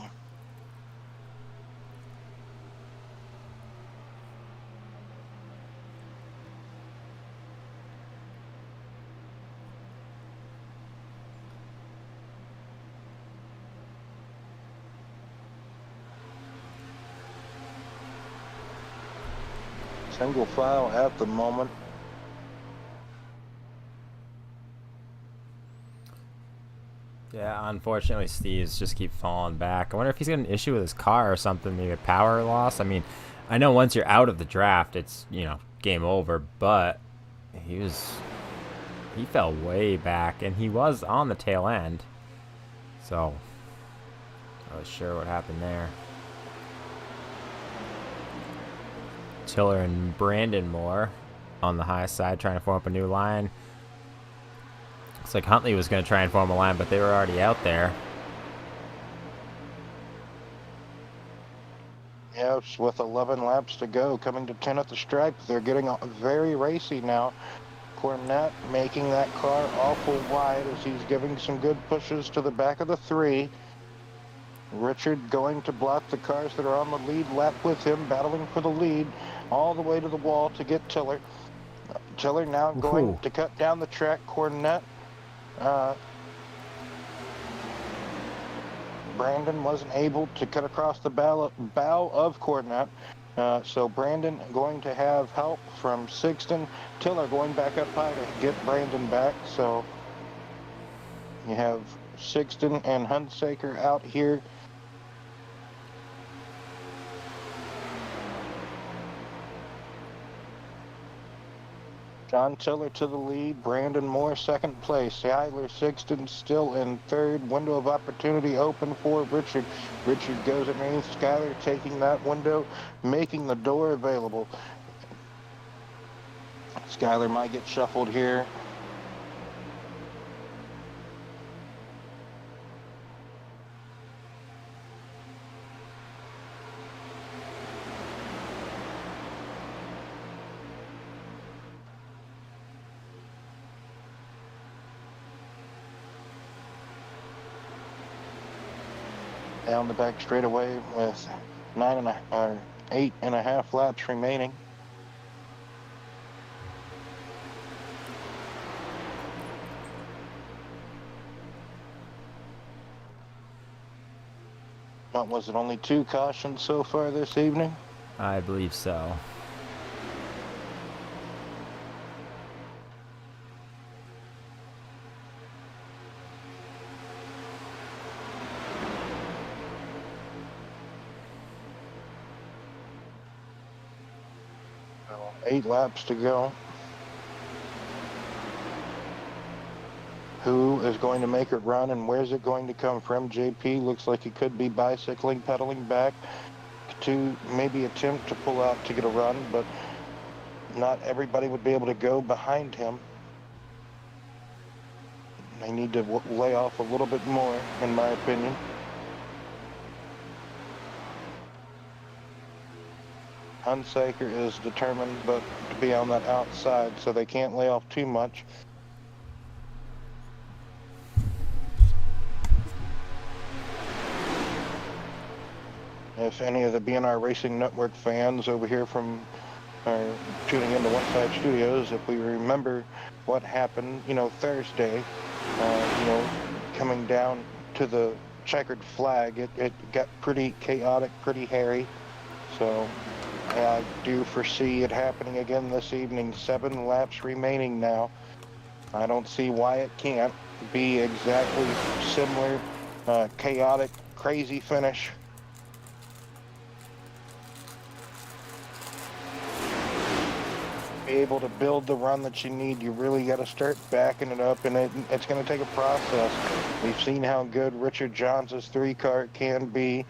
Single file at the moment. Yeah, unfortunately, Steve's just keep falling back. I wonder if he's got an issue with his car or something, maybe a power loss. I mean, I know once you're out of the draft, it's, game over, but he fell way back, and he was on the tail end. So, not really sure what happened there. Tiller and Brandon Moore on the high side trying to form up a new line. Looks like Huntley was going to try and form a line, but they were already out there. Yes, with 11 laps to go, coming to 10 at the stripe. They're getting very racy now. Cornette making that car awful wide as he's giving some good pushes to the back of the 3. Richard going to block the cars that are on the lead lap with him, battling for the lead all the way to the wall to get Tiller. Tiller now going to cut down the track. Cornette. Brandon wasn't able to cut across the bow of Cornette. So Brandon going to have help from Sixton. Tiller going back up high to get Brandon back. So you have Sixton and Hunsaker out here. John Tiller to the lead, Brandon Moore second place. Skyler Sixton still in third. Window of opportunity open for Richard. Richard goes underneath. Skyler taking that window, making the door available. Skyler might get shuffled here. Down the back straightaway with 8.5 laps remaining. What was it, only 2 cautions so far this evening? I believe so. Well, 8 laps to go. Who is going to make it run and where's it going to come from? JP looks like he could be bicycling, pedaling back to maybe attempt to pull out to get a run, but not everybody would be able to go behind him. They need to lay off a little bit more, in my opinion. Hunsaker is determined but to be on that outside, so they can't lay off too much. If any of the BNR Racing Network fans over here from tuning into One Side Studios, if we remember what happened, Thursday, coming down to the checkered flag, it got pretty chaotic, pretty hairy. So I do foresee it happening again this evening. 7 laps remaining now. I don't see why it can't be exactly similar, chaotic, crazy finish. Be able to build the run that you need, you really got to start backing it up, and it's going to take a process. We've seen how good Richard Johns' 3-car can be.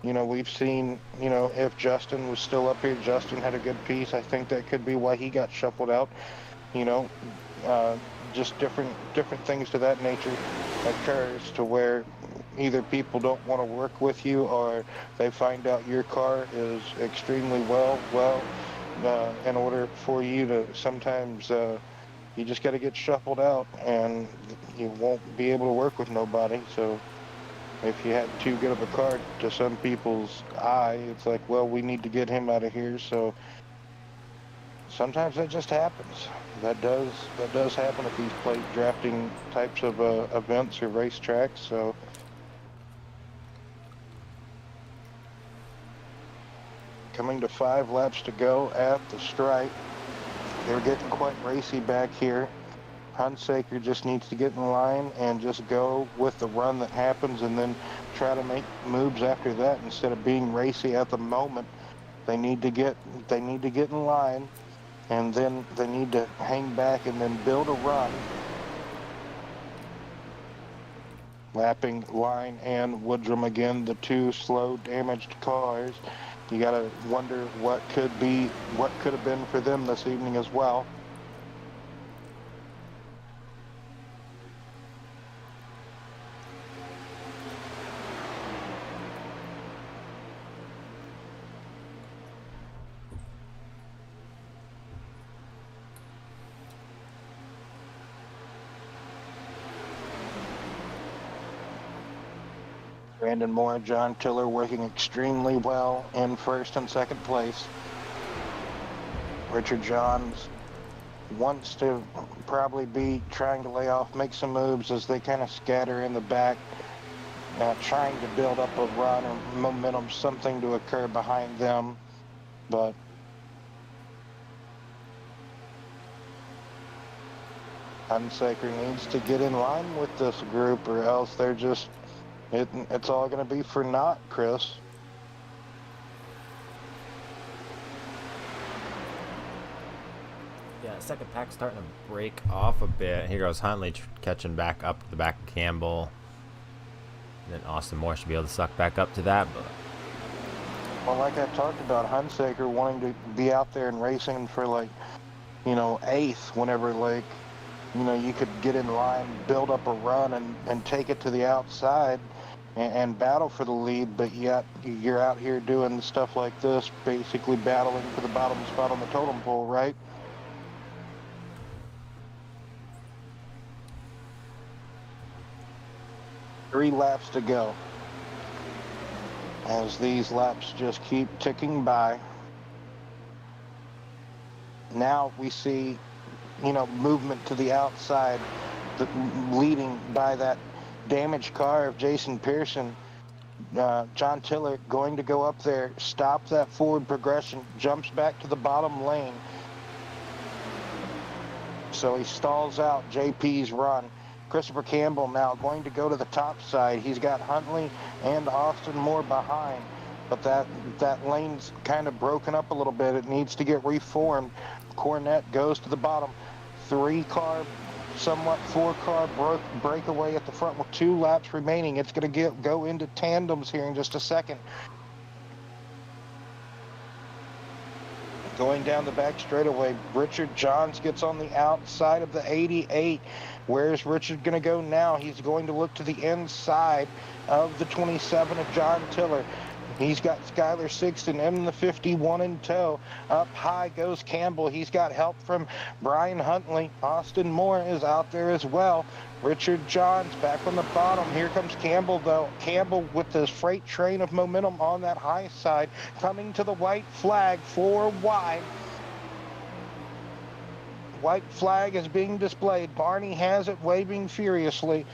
We've seen, if Justin was still up here, Justin had a good piece. I think that could be why he got shuffled out. Just different things to that nature occurs to where either people don't want to work with you or they find out your car is extremely well, in order for you to sometimes, you just got to get shuffled out and you won't be able to work with nobody. So if you had too good of a car to some people's eye, it's like, well, we need to get him out of here. So sometimes that just happens. That does happen at these plate drafting types of events or racetracks. So coming to 5 laps to go at the stripe. They're getting quite racy back here. Hunsaker just needs to get in line and just go with the run that happens, and then try to make moves after that instead of being racy at the moment. They need to get in line, and then they need to hang back and then build a run. Lapping Line and Woodrum again, the two slow, damaged cars. You gotta wonder what could have been for them this evening as well. Brandon Moore, John Tiller working extremely well in first and second place. Richard Johns wants to probably be trying to lay off, make some moves as they kind of scatter in the back, trying to build up a run or momentum, something to occur behind them. But Hunsaker needs to get in line with this group, or else they're just it's all going to be for naught, Chris. Yeah, second pack starting to break off a bit. Here goes Huntley catching back up to the back of Campbell. And then Austin Moore should be able to suck back up to that. But well, like I talked about, Hunsaker wanting to be out there and racing for, like, you know, eighth, whenever, like, you know, you could get in line, build up a run, and take it to the outside and battle for the lead. But yet you're out here doing stuff like this, basically battling for the bottom spot on the totem pole, right? Three laps to go as these laps just keep ticking by. Now we see, you know, movement to the outside, leading by that damaged car of Jason Pearson. John Tiller going to go up there, stop that forward progression, jumps back to the bottom lane. So he stalls out JP's run. Christopher Campbell now going to go to the top side. He's got Huntley and Austin Moore behind, but that lane's kind of broken up a little bit. It needs to get reformed. Cornette goes to the bottom. 3-car, somewhat 4-car breakaway at the front with 2 laps remaining. It's going to go into tandems here in just a second. Going down the back straightaway, Richard Johns gets on the outside of the 88. Where's Richard going to go now? He's going to look to the inside of the 27 of John Tiller. He's got Skylar Sixton in the 51 in tow. Up high goes Campbell. He's got help from Brian Huntley. Austin Moore is out there as well. Richard Johns back on the bottom. Here comes Campbell, though. Campbell with this freight train of momentum on that high side, coming to the white flag, 4 wide. White flag is being displayed. Barney has it, waving furiously.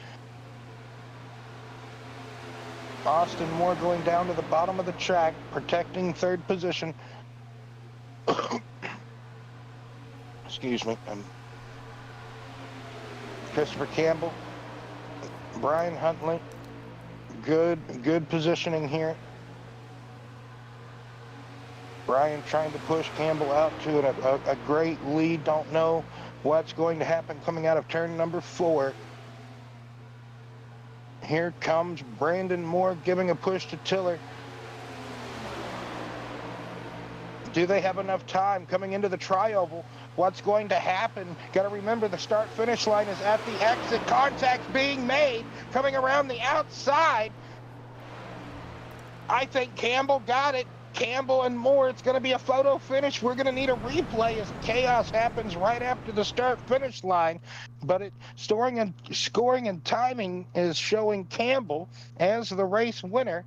Austin Moore going down to the bottom of the track, protecting third position. Excuse me. Christopher Campbell, Brian Huntley, good positioning here. Brian trying to push Campbell out to a great lead. Don't know what's going to happen coming out of turn number 4. Here comes Brandon Moore giving a push to Tiller. Do they have enough time coming into the tri-oval? What's going to happen? Got to remember the start-finish line is at the exit. Contact being made, coming around the outside. I think Campbell got it. Campbell and Moore, it's going to be a photo finish. We're going to need a replay as chaos happens right after the start-finish line. But scoring and timing is showing Campbell as the race winner.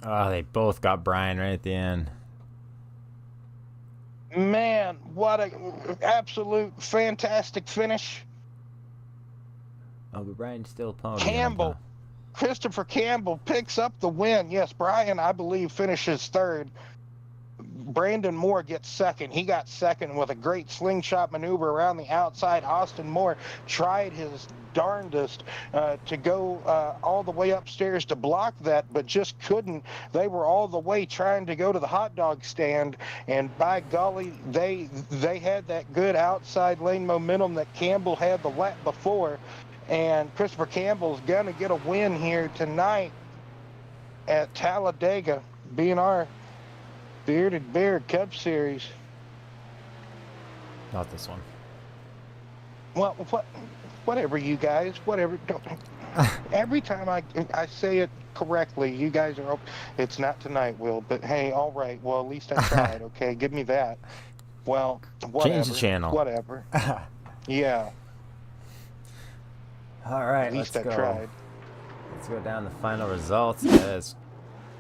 oh, they both got Brian right at the end. Man, what a absolute fantastic finish. Oh, but Brian's still podium. Campbell Christopher Campbell picks up the win. Yes, Brian, I believe, finishes third. Brandon Moore gets second. He got second with a great slingshot maneuver around the outside. Austin Moore tried his darndest to go all the way upstairs to block that, but just couldn't. They were all the way trying to go to the hot dog stand, and by golly, they had that good outside lane momentum that Campbell had the lap before. And Christopher Campbell's going to get a win here tonight at Talladega BNR Bearded Bear Cup Series. Not this one. Well, whatever, you guys. Whatever. Every time I say it correctly, you guys are. It's not tonight, Will. But hey, all right. Well, at least I tried. Okay, give me that. Well, whatever. Change the channel. Whatever. Yeah. All right, At least let's I go. tried. Let's go down the final results as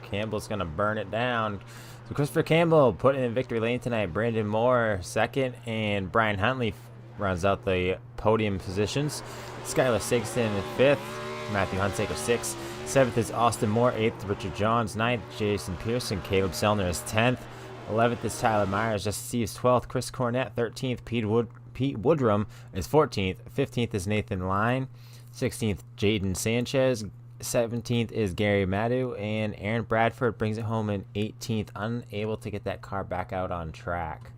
Campbell's gonna burn it down. So Christopher Campbell putting in victory lane tonight. Brandon Moore second, and Brian Huntley rounds out the podium positions. Skylar Sigston fifth. Matthew Hunsaker sixth. Seventh is Austin Moore. Eighth, Richard Johns. Ninth, Jason Pearson. Caleb Sellner is 10th. 11th is Tyler Myers. Justin Steve's 12th. Chris Cornett 13th. Pete Woodrum is 14th. 15th is Nathan Line. 16th, Jaden Sanchez. 17th is Gary Madu, and Aaron Bradford brings it home in 18th, unable to get that car back out on track.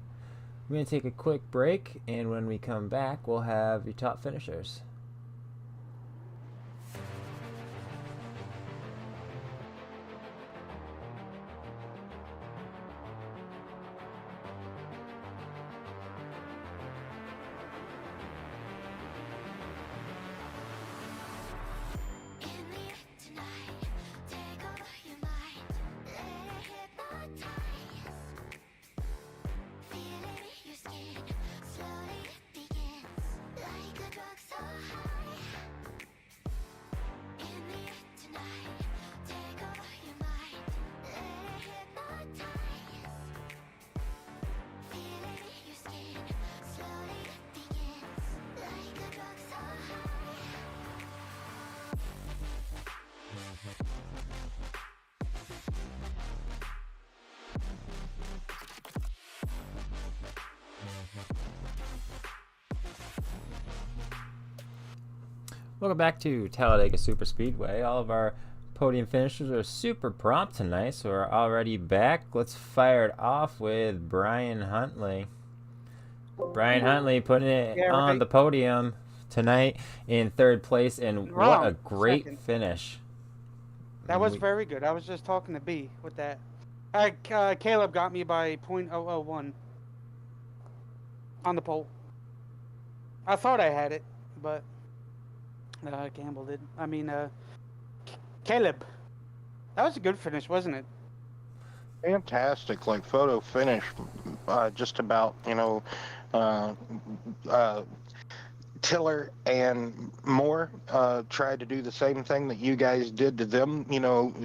We're going to take a quick break, and when we come back, we'll have your top finishers. Welcome back to Talladega Superspeedway. All of our podium finishers are super prompt tonight, so we're already back. Let's fire it off with Brian Huntley. Brian Huntley putting it on the podium tonight in third place, and what a great finish. That was very good. I was just talking to B with that. Caleb got me by .001 on the pole. I thought I had it, but Campbell did. I mean, Caleb. That was a good finish, wasn't it? Fantastic, like photo finish. Just about, Tiller and Moore tried to do the same thing that you guys did to them,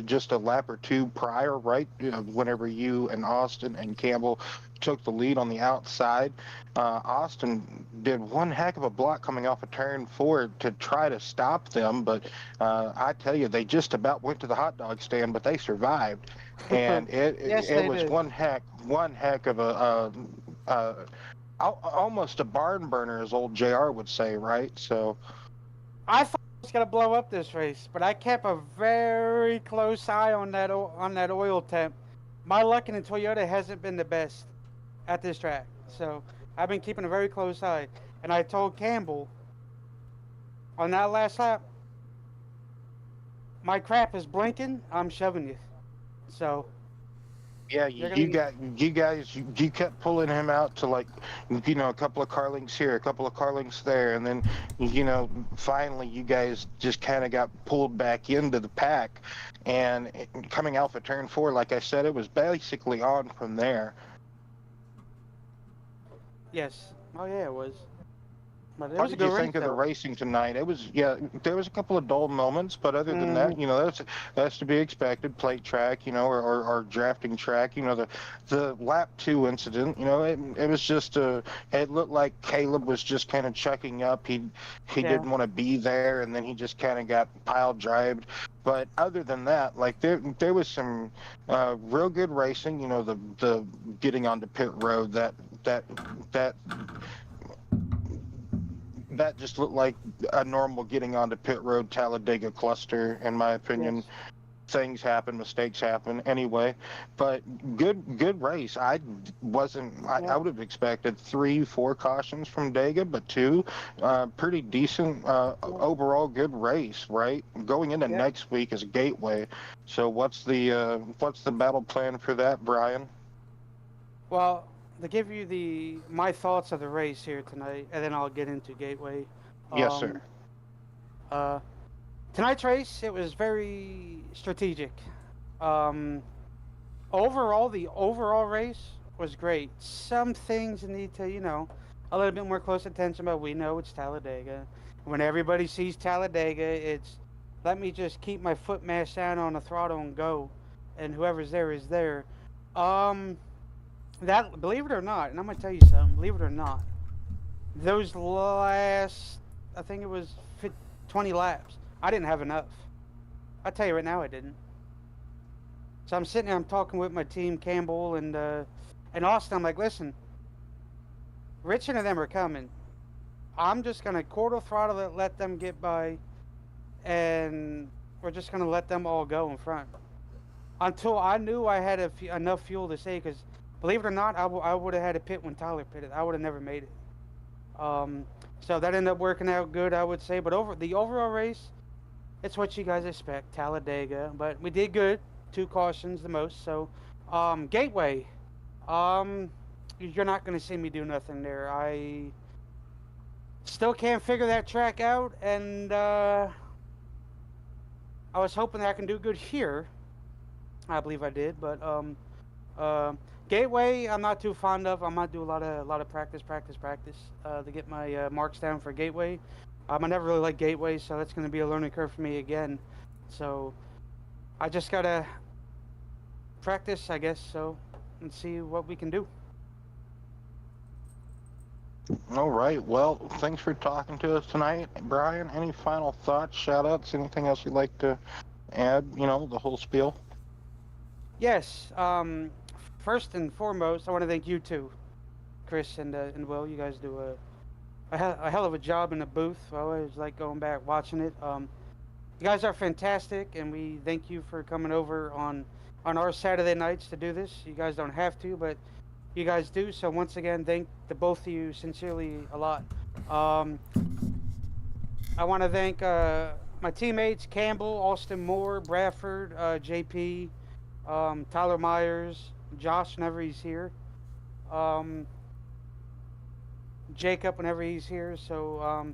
just a lap or two prior, right? Whenever you and Austin and Campbell took the lead on the outside. Austin did one heck of a block coming off of turn 4 to try to stop them, but I tell you, they just about went to the hot dog stand, but they survived. And it was one heck of a almost a barn burner, as old JR would say, right? So I thought I was gonna blow up this race, but I kept a very close eye on that oil temp. My luck in the Toyota hasn't been the best at this track, so I've been keeping a very close eye. And I told Campbell on that last lap, my crap is blinking, I'm shoving you. So yeah, you kept pulling him out to, like, a couple of car links here, a couple of car links there, and then finally you guys just kind of got pulled back into the pack. And coming out of turn 4, like I said, it was basically on from there. Yes. Oh yeah, it was. But it How was a did you good race, think of the though. racing tonight? It was, yeah, there was a couple of dull moments, but other than that, Mhm. you know, that's to be expected. Plate track, you know, or drafting track. You know, the lap 2 incident. You know, it was just it looked like Caleb was just kind of checking up. He Yeah. didn't want to be there, and then he just kind of got pile drived. But other than that, like there was some real good racing. You know, the getting onto pit road, that that that just looked like a normal getting onto pit road Talladega cluster, in my opinion. Yes. Things happen, mistakes happen anyway, but good race. I Yeah. would have expected 3 4 cautions from Dega, but 2 pretty decent Yeah. overall good race, right? Going into Yeah. next week is Gateway. So what's the battle plan for that, Brian? Well, to give you my thoughts of the race here tonight, and then I'll get into Gateway. Yes, sir. Um, uh, Tonight's race, it was very strategic. Um, Overall, the overall race was great. Some things need to, a little bit more close attention, but we know it's Talladega. When everybody sees Talladega, it's let me just keep my foot mashed down on the throttle and go, and whoever's there is there. Um, that believe it or not, and I'm gonna tell you something. Believe it or not, those last, I think it was 20 laps, I didn't have enough. I tell you right now, I didn't. So I'm sitting there, I'm talking with my team, Campbell and Austin. I'm like, listen, Richard and them are coming. I'm just gonna quarter throttle it, let them get by, and we're just gonna let them all go in front until I knew I had enough fuel to say. Because believe it or not, I would have had to pit when Tyler pitted. I would have never made it. So that ended up working out good, I would say. But over the overall race, it's what you guys expect, Talladega. But we did good. 2 cautions the most. So, Gateway. You're not going to see me do nothing there. I still can't figure that track out, and I was hoping that I can do good here. I believe I did, but Gateway, I'm not too fond of. I might do a lot of practice to get my marks down for Gateway. I never really liked Gateway, so that's going to be a learning curve for me again. So I just gotta practice, I guess, so, and see what we can do. All right. Well, thanks for talking to us tonight, Brian. Any final thoughts, shout outs, anything else you'd like to add? You know, the whole spiel. Yes. First and foremost, I want to thank you two, Chris and Will. You guys do a hell of a job in the booth. I always like going back watching it. You guys are fantastic, and we thank you for coming over on our Saturday nights to do this. You guys don't have to, but you guys do. So once again, thank the both of you sincerely a lot. I want to thank my teammates, Campbell, Austin Moore, Bradford, JP, Tyler Myers, Josh whenever he's here, Jacob whenever he's here. So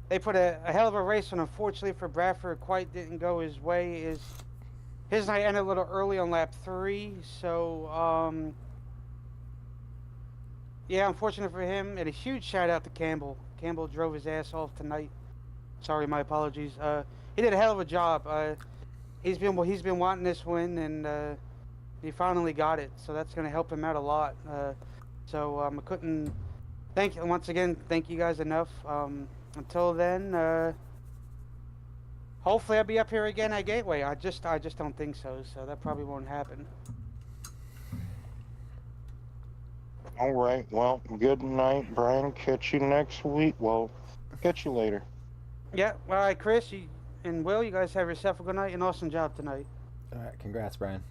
they put a hell of a race on. Unfortunately for Bradford, quite didn't go his way. His night ended a little early on lap 3. So yeah, unfortunate for him. And a huge shout out to Campbell. Campbell drove his ass off tonight. Sorry, my apologies. He did a hell of a job. He's been wanting this win, and he finally got it. So that's going to help him out a lot. So I couldn't thank you guys enough. Until then, hopefully I'll be up here again at Gateway. I just don't think so. So that probably won't happen. All right. Well, good night, Brian. Catch you next week. Well, catch you later. Yeah. All right, Chris and Will, you guys have yourself a good night and awesome job tonight. All right, congrats, Brian.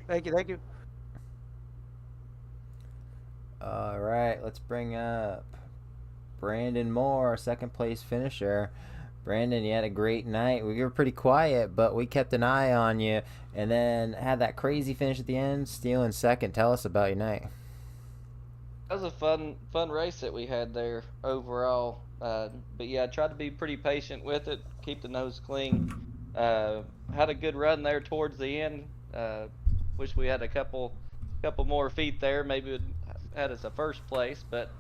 Thank you. All right, let's bring up Brandon Moore, second place finisher. Brandon, you had a great night. We were pretty quiet, but we kept an eye on you, and then had that crazy finish at the end, stealing second. Tell us about your night. That was a fun race that we had there overall. But yeah, I tried to be pretty patient with it, keep the nose clean. Had a good run there towards the end. Wish we had a couple more feet there. Maybe it had us a first place, but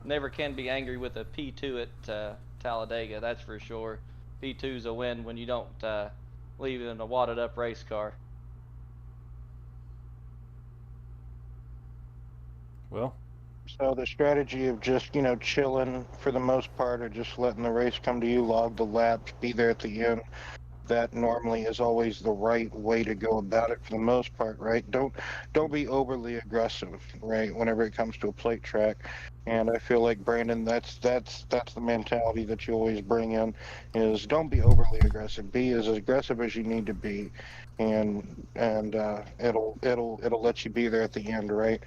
never can be angry with a P2 at Talladega. That's for sure. P2's a win when you don't leave it in a wadded up race car. Will? So the strategy of just, chilling for the most part, or just letting the race come to you, log the laps, be there at the end, that normally is always the right way to go about it for the most part, right? Don't be overly aggressive, right? Whenever it comes to a plate track, and I feel like Brandon, that's the mentality that you always bring in, is don't be overly aggressive. Be as aggressive as you need to be, and it'll let you be there at the end, right?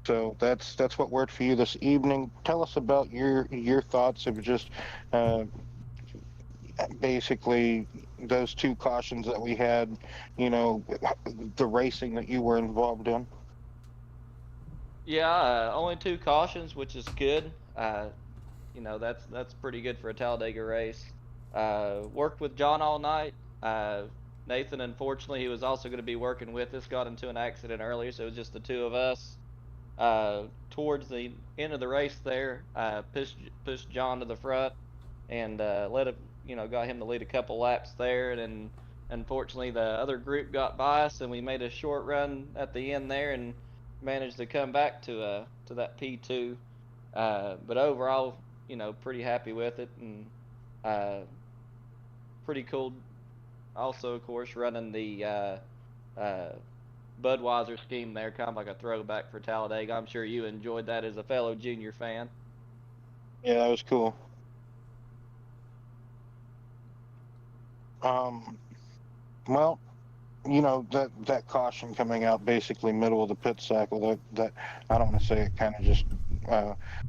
So that's what worked for you this evening. Tell us about your thoughts of just uh, basically those two cautions that we had, the racing that you were involved in. Yeah, only 2 cautions, which is good. That's pretty good for a Talladega race. Worked with John all night. Nathan, unfortunately, he was also going to be working with us, got into an accident earlier, so it was just the 2 of us. Towards the end of the race there, pushed John to the front and got him to lead a couple laps there. And then unfortunately, the other group got by us, and we made a short run at the end there and managed to come back to that P2. But overall, pretty happy with it, and pretty cool. Also, of course, running the Budweiser scheme there, kind of like a throwback for Talladega. I'm sure you enjoyed that as a fellow junior fan. Yeah, that was cool. Well, that caution coming out basically middle of the pit cycle, that I don't want to say it kind of just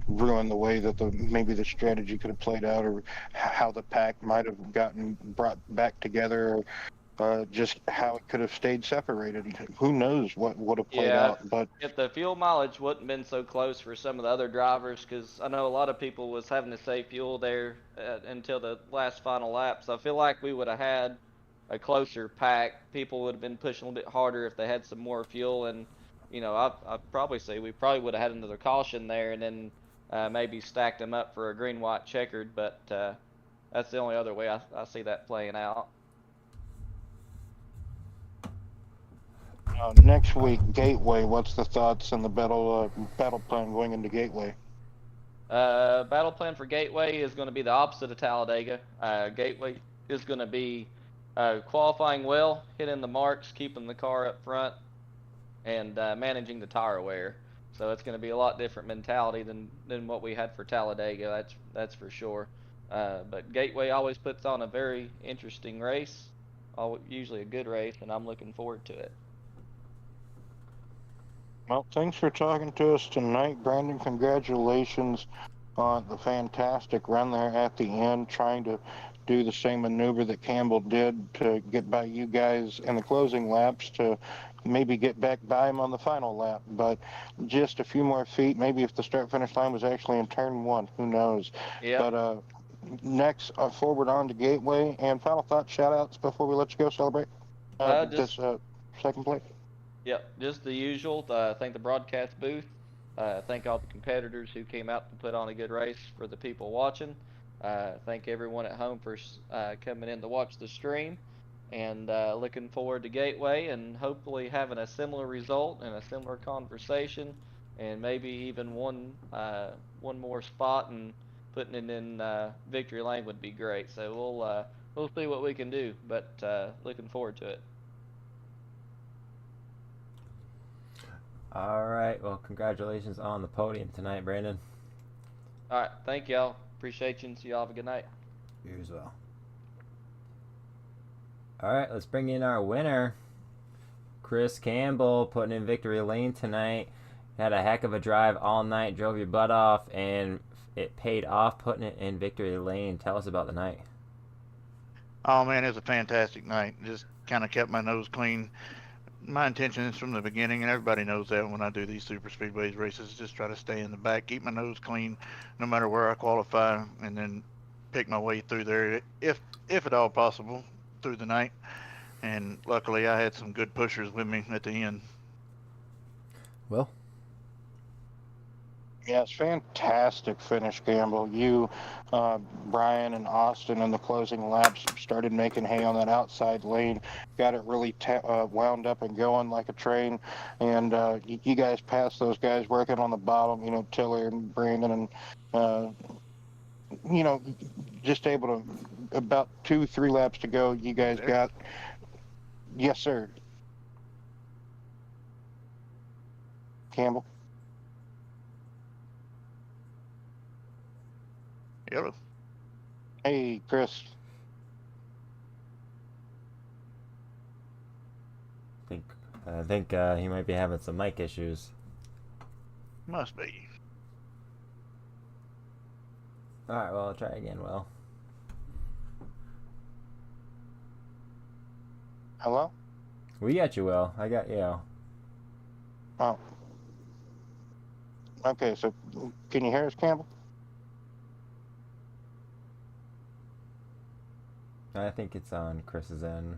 ruined the way that maybe the strategy could have played out, or how the pack might have gotten brought back together, or just how it could have stayed separated. Who knows what would have played Yeah, out? But if the fuel mileage wouldn't been so close for some of the other drivers, because I know a lot of people was having to save fuel there until the last final lap. So I feel like we would have had a closer pack. People would have been pushing a little bit harder if they had some more fuel. And I'd probably say we probably would have had another caution there, and then maybe stacked them up for a green, white, checkered. But that's the only other way I see that playing out. next week, Gateway. What's the thoughts and the battle plan going into Gateway? Battle plan for Gateway is going to be the opposite of Talladega. Gateway is going to be qualifying well, hitting the marks, keeping the car up front, and managing the tire wear. So it's going to be a lot different mentality than what we had for Talladega. That's for sure. But Gateway always puts on a very interesting race, usually a good race, and I'm looking forward to it. Well, thanks for talking to us tonight, Brandon. Congratulations on the fantastic run there at the end, trying to do the same maneuver that Campbell did to get by you guys in the closing laps, to maybe get back by him on the final lap. But just a few more feet, maybe if the start-finish line was actually in turn 1, who knows? Yeah. But next, forward on to Gateway. And final thoughts, shout-outs before we let you go celebrate this second place. Yep, just the usual. Thank the broadcast booth. Thank all the competitors who came out to put on a good race for the people watching. Thank everyone at home for coming in to watch the stream. And looking forward to Gateway, and hopefully having a similar result and a similar conversation, and maybe even one more spot and putting it in victory lane would be great. So we'll see what we can do, but looking forward to it. All right. Well, congratulations on the podium tonight, Brandon. All right. Thank y'all. Appreciate you, and see y'all. Have a good night. You as well. All right. Let's bring in our winner, Chris Campbell, putting in victory lane tonight. Had a heck of a drive all night, drove your butt off, and it paid off putting it in victory lane. Tell us about the night. Oh man, it was a fantastic night. Just kind of kept my nose clean. My intention is from the beginning, and everybody knows that when I do these super speedways races, just try to stay in the back, keep my nose clean, no matter where I qualify, and then pick my way through there, if at all possible, through the night. And luckily, I had some good pushers with me at the end. Will? Yes, fantastic finish, Gamble. You, Brian, and Austin in the closing laps started making hay on that outside lane, got it really wound up and going like a train, and you guys passed those guys working on the bottom, Tiller and Brandon, and uh, you know, just able to, about 2, 3 laps to go, you guys There. got, yes, sir, Campbell. Yellow. Hey, Chris. I think he might be having some mic issues. Must be. All right, well, I'll try again. Well, Hello? we got you. Will, I got you. Oh, okay, so can you hear us, Campbell? I think it's on Chris's end.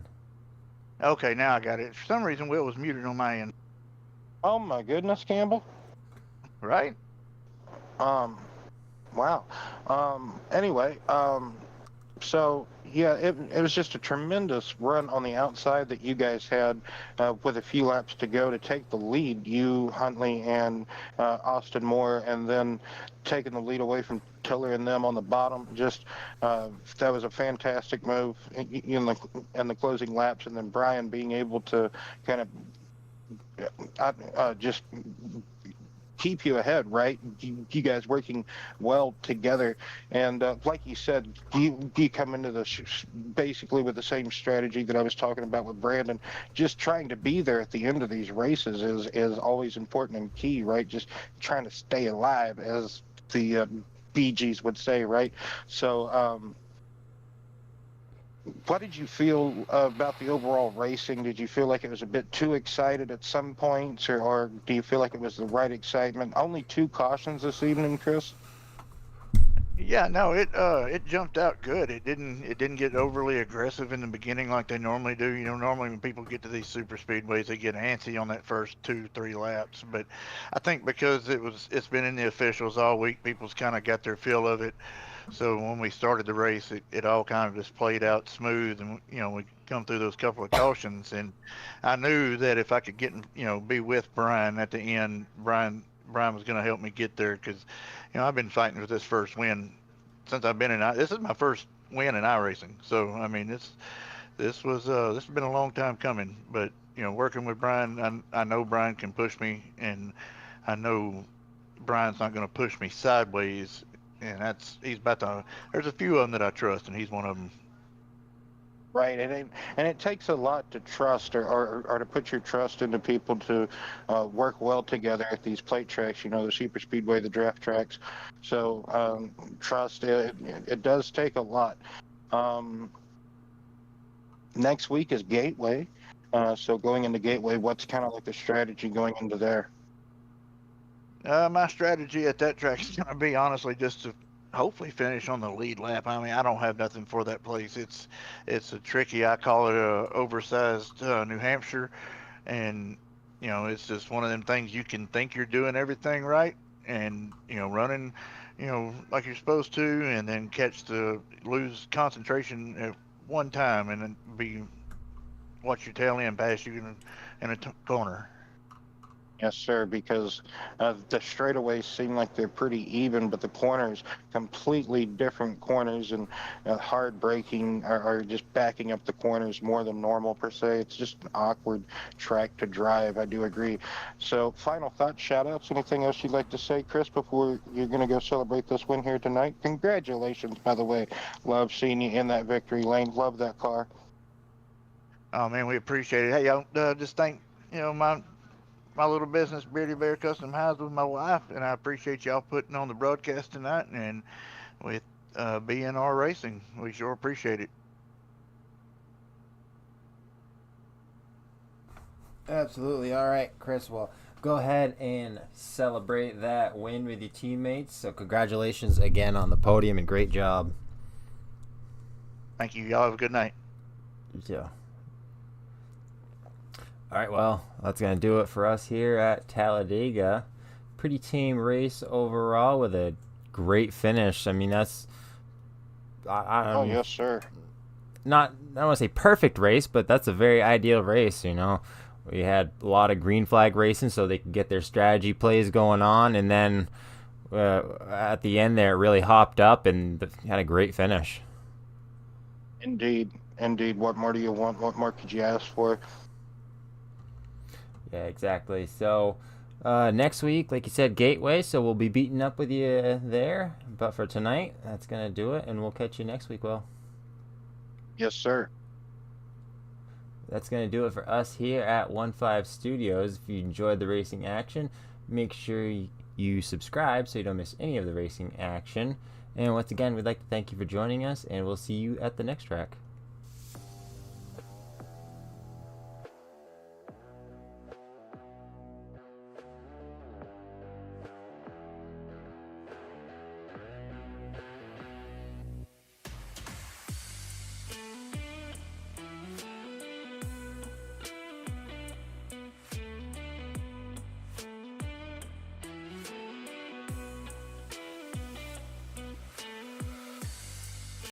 Okay, now I got it. For some reason, Will was muted on my end. Oh my goodness, Campbell. Right? Um, wow. Anyway, so yeah, it was just a tremendous run on the outside that you guys had with a few laps to go to take the lead, you, Huntley, and Austin Moore, and then taking the lead away from Tiller and them on the bottom. Just that was a fantastic move in the closing laps, and then Brian being able to kind of just keep you ahead, right? You guys working well together, and like you said, you come into this basically with the same strategy that I was talking about with Brandon. Just trying to be there at the end of these races is always important and key, right? Just trying to stay alive, as the Bee Gees would say, right? So, what did you feel about the overall racing? Did you feel like it was a bit too excited at some points, or do you feel like it was the right excitement? Only 2 cautions this evening, Chris. Yeah, no, it jumped out good. It didn't get overly aggressive in the beginning like they normally do. Normally when people get to these super speedways, they get antsy on that first 2, 3 laps. But I think because it's been in the officials all week, people's kind of got their feel of it. So when we started the race, it all kind of just played out smooth, and we come through those couple of cautions, and I knew that if I could get be with Brian at the end, Brian was going to help me get there because I've been fighting for this first win since I've been in. This is my first win in iRacing, so I mean this has been a long time coming, but working with Brian, I know Brian can push me, and I know Brian's not going to push me sideways, and he's about to. There's a few of them that I trust, and he's one of them. Right, and it takes a lot to trust, or to put your trust into people to work well together at these plate tracks. The super speedway, the draft tracks. So trust it does take a lot. Um, Next week is Gateway. So going into Gateway, what's kind of like the strategy going into there? My strategy at that track is going to be honestly just to hopefully finish on the lead lap. I mean, I don't have nothing for that place. It's a tricky. I call it a oversized New Hampshire, and it's just one of them things you can think you're doing everything right, and running, like you're supposed to, and then lose concentration at one time, and then watch your tail end pass you in a corner. Yes, sir, because the straightaways seem like they're pretty even, but the corners, completely different corners, and hard braking, are just backing up the corners more than normal, per se. It's just an awkward track to drive. I do agree. So, final thoughts, shout outs, anything else you'd like to say, Chris, before you're going to go celebrate this win here tonight? Congratulations, by the way. Love seeing you in that victory lane. Love that car. Oh man, we appreciate it. Hey, y'all, just thank my little business, Beardy Bear Custom Hides, with my wife, and I appreciate y'all putting on the broadcast tonight, and with BNR Racing. We sure appreciate it. Absolutely. All right, Chris. Well, go ahead and celebrate that win with your teammates. So congratulations again on the podium, and great job. Thank you. Y'all have a good night. Yeah. All right, well, that's going to do it for us here at Talladega. pretty tame race overall with a great finish. I mean, that's Oh, yes, sir. not, I don't want to say perfect race, but that's a very ideal race. You know, we had a lot of green flag racing, so they could get their strategy plays going on, and then at the end there, it really hopped up and had a great finish. Indeed. Indeed. What more do you want? What more could you ask for? Yeah, exactly. So next week, like you said, Gateway, so we'll be beating up with you there. But for tonight, that's going to do it, and we'll catch you next week, Will. Yes, sir. That's going to do it for us here at 1-5 Studios. If you enjoyed the racing action, make sure you subscribe so you don't miss any of the racing action. And once again, we'd like to thank you for joining us, and we'll see you at the next track.